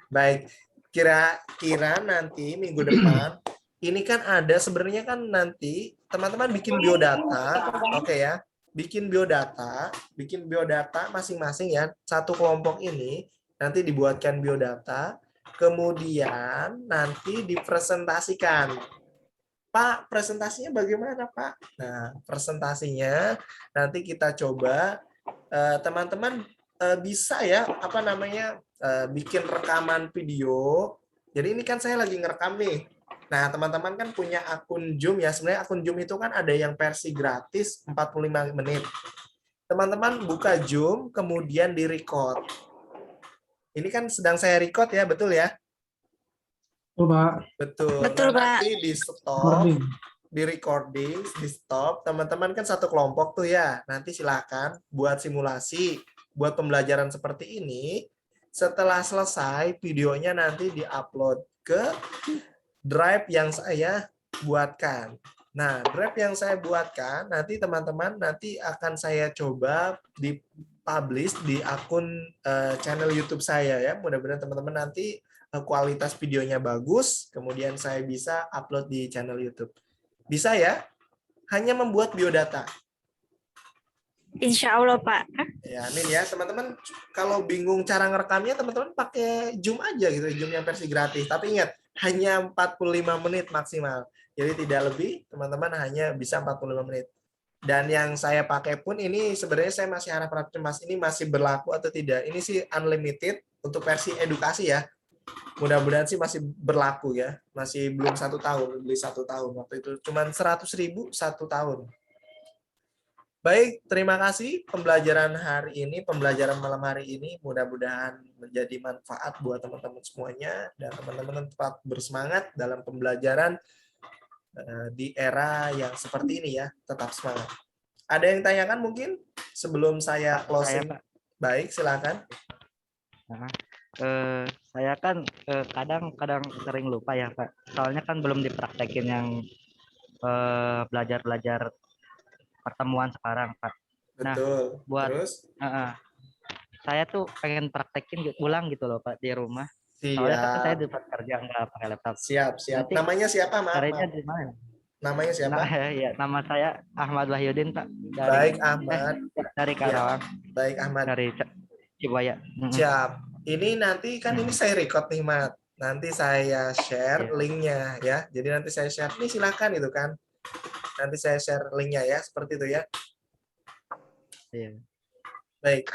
Baik, kira-kira nanti minggu depan ini kan ada sebenarnya kan nanti teman-teman bikin biodata, oke ya, bikin biodata masing-masing ya, satu kelompok ini nanti dibuatkan biodata, kemudian nanti dipresentasikan. Pak, presentasinya bagaimana Pak? Nah, presentasinya nanti kita coba teman-teman bisa ya bikin rekaman video. Jadi ini kan saya lagi ngerekam nih. Nah, teman-teman kan punya akun Zoom ya. Sebenarnya akun Zoom itu kan ada yang versi gratis 45 menit. Teman-teman buka Zoom, kemudian di-record. Ini kan sedang saya record ya, betul ya? Betul Pak. Betul. Betul, Nah, Pak. nanti di-stop, Recording. di-recording, di-stop. Teman-teman kan satu kelompok tuh ya. Nanti silakan buat simulasi, buat pembelajaran seperti ini. Setelah selesai, videonya nanti di-upload ke drive yang saya buatkan. Nah, drive yang saya buatkan nanti teman-teman nanti akan saya coba di-publish di akun channel YouTube saya ya. Mudah-mudahan teman-teman nanti kualitas videonya bagus, kemudian saya bisa upload di channel YouTube. Bisa ya? Hanya membuat biodata. Insya Allah, Pak. Ya, amin ya. Teman-teman kalau bingung cara ngerekamnya, teman-teman pakai Zoom aja gitu, Zoom yang versi gratis. Tapi ingat, hanya 45 menit maksimal. Jadi tidak lebih, teman-teman hanya bisa 45 menit. Dan yang saya pakai pun ini sebenarnya saya masih harap cemas ini masih berlaku atau tidak. Ini sih unlimited untuk versi edukasi ya. Mudah-mudahan sih masih berlaku ya. Masih belum 1 tahun, beli 1 tahun waktu itu. Cuman 100.000 1 tahun. Baik, terima kasih pembelajaran hari ini, pembelajaran malam hari ini. Mudah-mudahan menjadi manfaat buat teman-teman semuanya dan teman-teman tetap bersemangat dalam pembelajaran di era yang seperti ini ya. Tetap semangat. Ada yang tanyakan mungkin sebelum saya closing? Pak. Baik, silakan. Saya kan kadang-kadang sering lupa ya Pak. Soalnya kan belum dipraktekin yang belajar-belajar pertemuan sekarang Pak. Nah, Betul. buat Terus? Saya tuh pengen praktekin ulang gitu loh Pak di rumah. Soalnya kan saya Siap. di tempat kerja nggak pakai laptop. Siap. Nanti Namanya siapa, Maaf? caranya di mana? Namanya siapa? Ya, nama saya Ahmad Wahyudin Pak. Baik, Ahmad. Dari Karawang. Baik, Ahmad. Dari Cibaya. Siap. Ini nanti kan ini saya record nih, Mat. Nanti saya share linknya ya. Jadi nanti saya share. Ini silakan itu kan. Nanti saya share linknya ya. Seperti itu ya. Iya. Baik.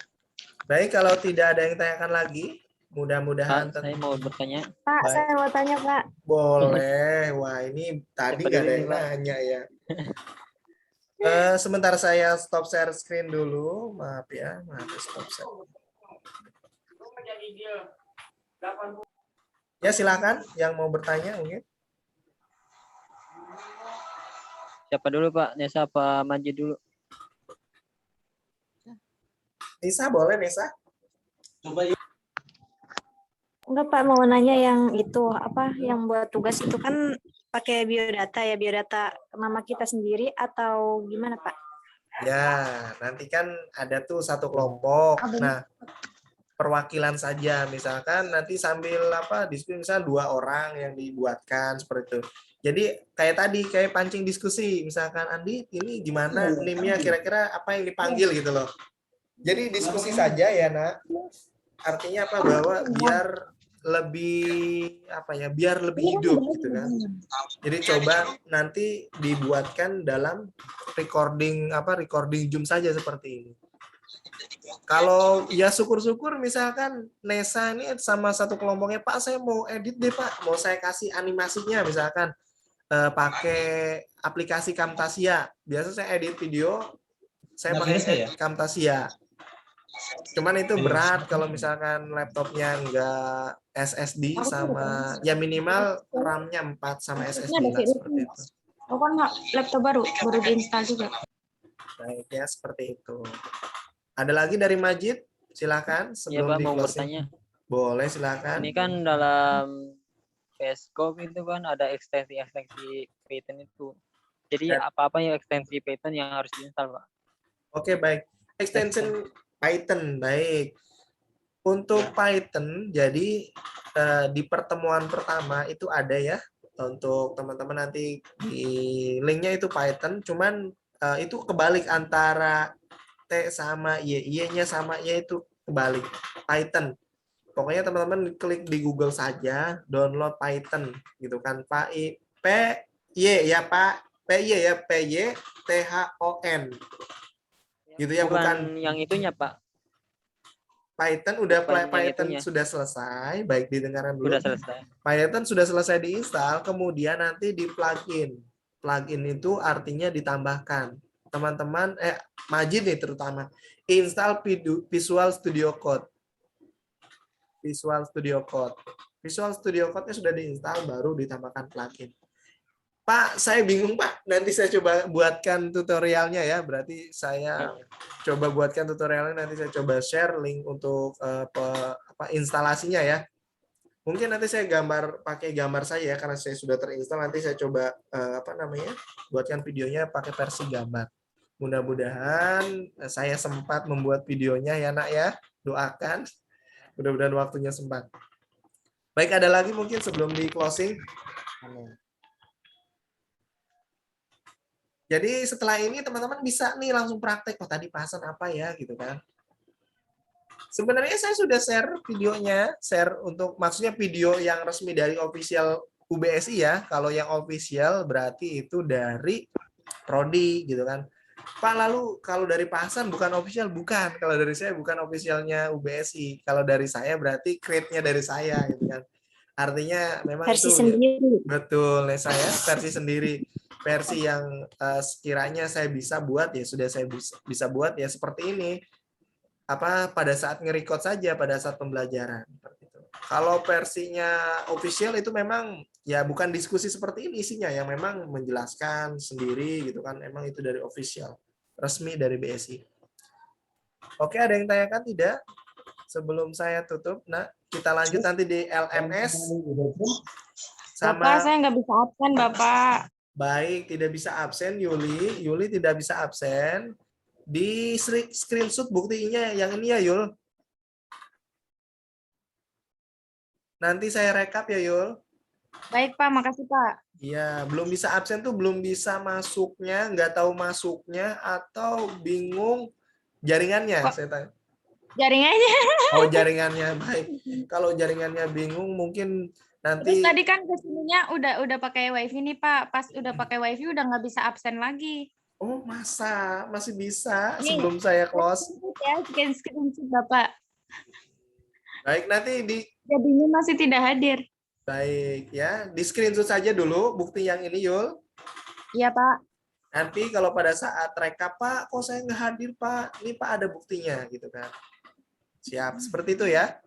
Baik, kalau tidak ada yang tanyakan lagi, mudah-mudahan. Pak, saya mau bertanya. Pak, Baik. saya mau tanya, Pak. Boleh. Wah, ini tadi Siapa nggak ada dulu yang nih, Pak? nanya ya. Sebentar saya stop share screen dulu. Maaf ya. Maaf, stop share. Ya, silakan yang mau bertanya mungkin. Siapa dulu Pak? Nesa apa Majid dulu? Nisa, boleh Nisa? Enggak, Pak, mau nanya yang itu, apa, yang buat tugas itu kan pakai biodata ya, biodata nama kita sendiri atau gimana, Pak? Ya, nanti kan ada tuh satu kelompok. Nah, perwakilan saja, misalkan nanti sambil diskusi, misalnya 2 orang yang dibuatkan seperti itu. Jadi kayak tadi, kayak pancing diskusi, misalkan Andi ini gimana NIM-nya, kira-kira apa yang dipanggil gitu loh. Jadi diskusi saja ya nak. Artinya apa, bahwa biar lebih biar lebih hidup gitu kan. Jadi coba nanti dibuatkan dalam recording Zoom saja seperti ini. Kalau ya syukur-syukur misalkan Nesa ini sama satu kelompoknya, Pak saya mau edit deh Pak, mau saya kasih animasinya misalkan pakai aplikasi Camtasia. Biasa saya edit video, saya pakai Camtasia. Cuman itu berat kalau misalkan laptopnya enggak SSD sama, ya minimal RAM-nya 4 sama SSD lah seperti itu. Oh kan laptop baru diinstal juga. Baik ya, seperti itu. Ada lagi dari Majid? Silakan Ya sebelum Pak, di mau closing. bertanya. Boleh, silakan. Ini kan dalam VS Code itu kan ada ekstensi Python itu. Jadi apa-apa yang ekstensi Python yang harus diinstal, Pak? Oke, baik. Extension Python, baik. Untuk Python, jadi di pertemuan pertama itu ada ya, untuk teman-teman nanti di linknya itu Python, cuman itu kebalik antara T sama Y, Y-nya sama Y itu kebalik, Python. Pokoknya teman-teman klik di Google saja, download Python, gitu kan, Pak. P-Y ya Pak, P-Y ya, P-Y-T-H-O-N. Gitu ya, bukan yang itunya, Pak. Python sudah selesai, baik didengarkan dulu. Sudah selesai. Python sudah selesai diinstal, kemudian nanti di plugin. Plugin itu artinya ditambahkan. Teman-teman, Majid nih terutama, install Visual Studio Code. Visual Studio Code. Visual Studio Code-nya sudah diinstal, baru ditambahkan plugin. Pak, saya bingung Pak. Nanti saya coba buatkan tutorialnya ya. Berarti saya coba buatkan tutorialnya. Nanti saya coba share link untuk instalasinya ya. Mungkin nanti saya pakai gambar saya ya, karena saya sudah terinstall. Nanti saya coba buatkan videonya pakai versi gambar. Mudah-mudahan saya sempat membuat videonya ya nak ya. Doakan. Mudah-mudahan waktunya sempat. Baik, ada lagi mungkin sebelum di closing. Jadi setelah ini teman-teman bisa nih langsung praktek, oh tadi bahasan apa ya gitu kan. Sebenarnya saya sudah share videonya, maksudnya video yang resmi dari official UBSI ya. Kalau yang official berarti itu dari Prodi gitu kan. Pak, lalu kalau dari Pak Hasan bukan official? Bukan. Kalau dari saya bukan officialnya UBSI. Kalau dari saya berarti create-nya dari saya gitu kan. Artinya memang Versi itu sendiri. betul, saya versi sendiri. Versi yang sekiranya saya bisa buat ya sudah saya bisa buat ya seperti ini. Pada saat nge-record saja, pada saat pembelajaran. Kalau versinya official itu memang ya bukan diskusi seperti ini isinya, yang memang menjelaskan sendiri gitu kan, memang itu dari official, resmi dari BSI. Oke, ada yang tanyakan tidak? Sebelum saya tutup, nah kita lanjut nanti di LMS. Bapak, saya nggak bisa absen, Bapak. Baik, tidak bisa absen Yuli. Yuli tidak bisa absen. Di screenshot buktinya yang ini ya Yul. Nanti saya rekap ya Yul. Baik Pak, makasih Pak. Iya, belum bisa absen tuh belum bisa masuknya, nggak tahu masuknya atau bingung jaringannya. Saya tanya. Jaringannya. Oh, jaringannya baik. Kalau jaringannya bingung mungkin nanti. Terus tadi kan kesininya udah pakai wifi nih Pak. Pas udah pakai wifi udah nggak bisa absen lagi. Oh, masa masih bisa sebelum saya close? Ya, screenshot Bapak. Baik, nanti jadinya masih tidak hadir. Baik ya, di screenshot saja dulu bukti yang ini Yul. Iya Pak. Nanti kalau pada saat rekap, Pak, kok saya nggak hadir Pak? Ini Pak ada buktinya gitu kan. Siap, seperti itu ya.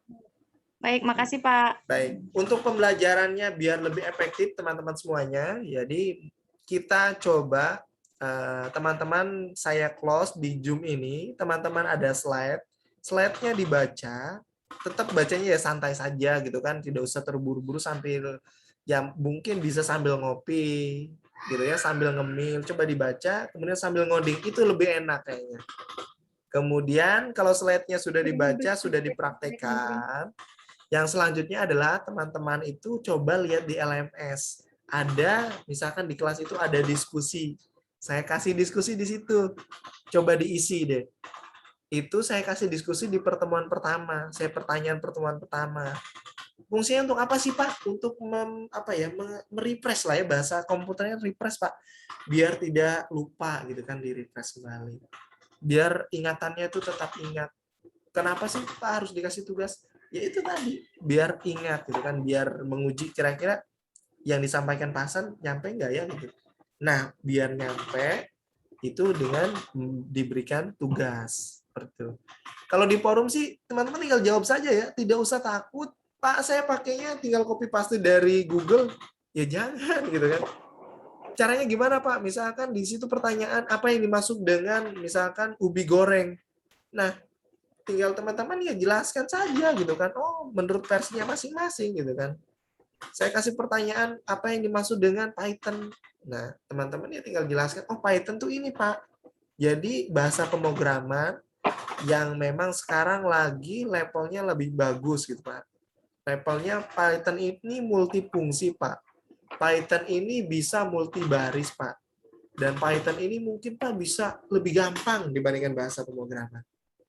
Baik, makasih Pak. Baik, untuk pembelajarannya biar lebih efektif teman-teman semuanya, jadi kita coba teman-teman saya close di Zoom ini, teman-teman ada slide-nya dibaca, tetap bacanya ya santai saja gitu kan, tidak usah terburu-buru sambil ya mungkin bisa sambil ngopi gitu ya, sambil ngemil, coba dibaca, kemudian sambil ngoding, itu lebih enak kayaknya. Kemudian kalau slide-nya sudah dibaca, sudah dipraktekkan, yang selanjutnya adalah teman-teman itu coba lihat di LMS. Ada, misalkan di kelas itu ada diskusi. Saya kasih diskusi di situ. Coba diisi deh. Itu saya kasih diskusi di pertemuan pertama. Saya pertanyaan pertemuan pertama. Fungsinya untuk apa sih Pak? Untuk merefresh lah ya, bahasa komputernya refresh Pak. Biar tidak lupa gitu kan, di refresh kembali. Biar ingatannya itu tetap ingat. Kenapa sih Pak harus dikasih tugas? Ya itu tadi, biar ingat gitu kan, biar menguji kira-kira yang disampaikan Pak Hasan nyampe nggak ya gitu. Nah, biar nyampe itu dengan diberikan tugas. Seperti itu. Kalau di forum sih teman-teman tinggal jawab saja ya, tidak usah takut. Pak, saya pakainya tinggal copy paste dari Google. Ya jangan gitu kan. Caranya gimana Pak? Misalkan di situ pertanyaan apa yang dimaksud dengan misalkan ubi goreng. Nah, tinggal teman-teman ya jelaskan saja gitu kan. Oh, menurut versinya masing-masing gitu kan. Saya kasih pertanyaan apa yang dimaksud dengan Python. Nah, teman-teman ya tinggal jelaskan, oh Python tuh ini Pak. Jadi bahasa pemrograman yang memang sekarang lagi levelnya lebih bagus gitu Pak. Levelnya Python ini multifungsi Pak. Python ini bisa multibaris Pak. Dan Python ini mungkin Pak bisa lebih gampang dibandingkan bahasa pemrograman.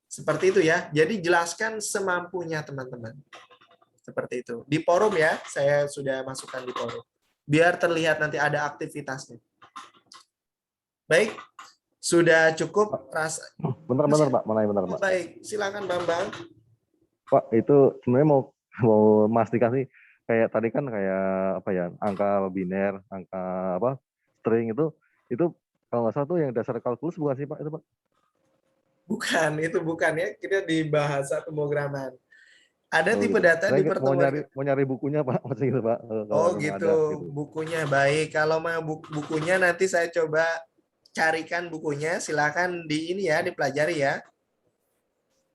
Seperti itu ya. Jadi jelaskan semampunya teman-teman. Seperti itu. Di forum ya, saya sudah masukkan di forum. Biar terlihat nanti ada aktivitasnya. Baik, sudah cukup rasa. Bentar Pak, mana bentar Pak. Baik, silakan Bambang. Pak, itu sebenarnya mau memastikan sih, kayak tadi kan kayak apa ya, angka biner, angka apa, string itu kalau nggak salah tuh yang dasar kalkulus bukan sih Pak itu Pak? Bukan, itu bukan ya. Kita di bahasa pemrograman. Ada tipe gitu. data di pertemuan. Mau nyari bukunya Pak, maksudnya gitu Pak. Oh gitu, bukunya baik. Kalau mau bukunya nanti saya coba carikan bukunya. Silakan di ini ya, dipelajari ya.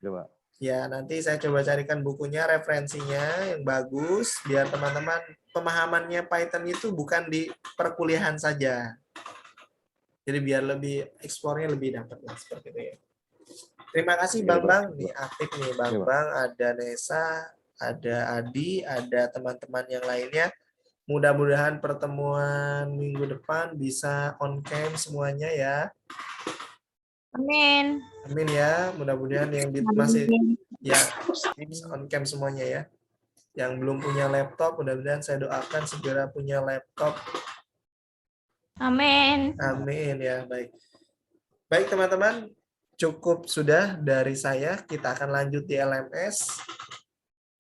Ya Pak. Ya, nanti saya coba carikan bukunya, referensinya yang bagus, biar teman-teman pemahamannya Python itu bukan di perkuliahan saja. Jadi biar lebih eksplornya lebih dapat lah seperti itu ya. Terima kasih Bambang, nih aktif nih Bambang, ada Nesa, ada Adi, ada teman-teman yang lainnya. Mudah-mudahan pertemuan minggu depan bisa on cam semuanya ya. Amin. Amin ya, mudah-mudahan yang masih ya on cam semuanya ya. Yang belum punya laptop, mudah-mudahan saya doakan segera punya laptop. Amin. Amin ya, baik. Baik teman-teman, cukup sudah dari saya. Kita akan lanjut di LMS.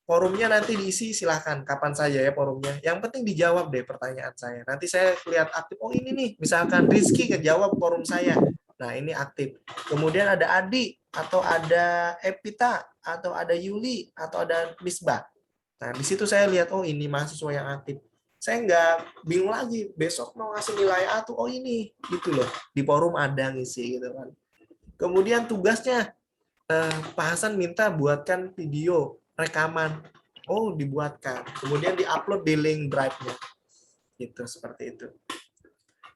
Forumnya nanti diisi silahkan kapan saja ya forumnya. Yang penting dijawab deh pertanyaan saya. Nanti saya lihat aktif. Oh ini nih, misalkan Rizky ngejawab forum saya. Nah ini aktif. Kemudian ada Adi atau ada Epita atau ada Yuli atau ada Misbah. Nah di situ saya lihat oh ini mahasiswa yang aktif. Saya nggak bingung lagi. Besok mau ngasih nilai A tuh oh ini gitu loh. Di forum ada ngisi gitu kan. Kemudian tugasnya Pak Hasan minta buatkan video rekaman. Oh, dibuatkan. Kemudian diupload di link drive-nya. Gitu, seperti itu.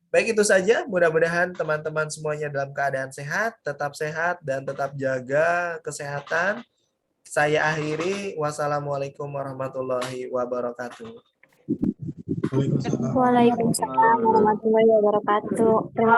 Baik, itu saja. Mudah-mudahan teman-teman semuanya dalam keadaan sehat, dan tetap jaga kesehatan. Saya akhiri. Wassalamualaikum warahmatullahi wabarakatuh. Waalaikumsalam. Waalaikumsalam warahmatullahi wabarakatuh. Terima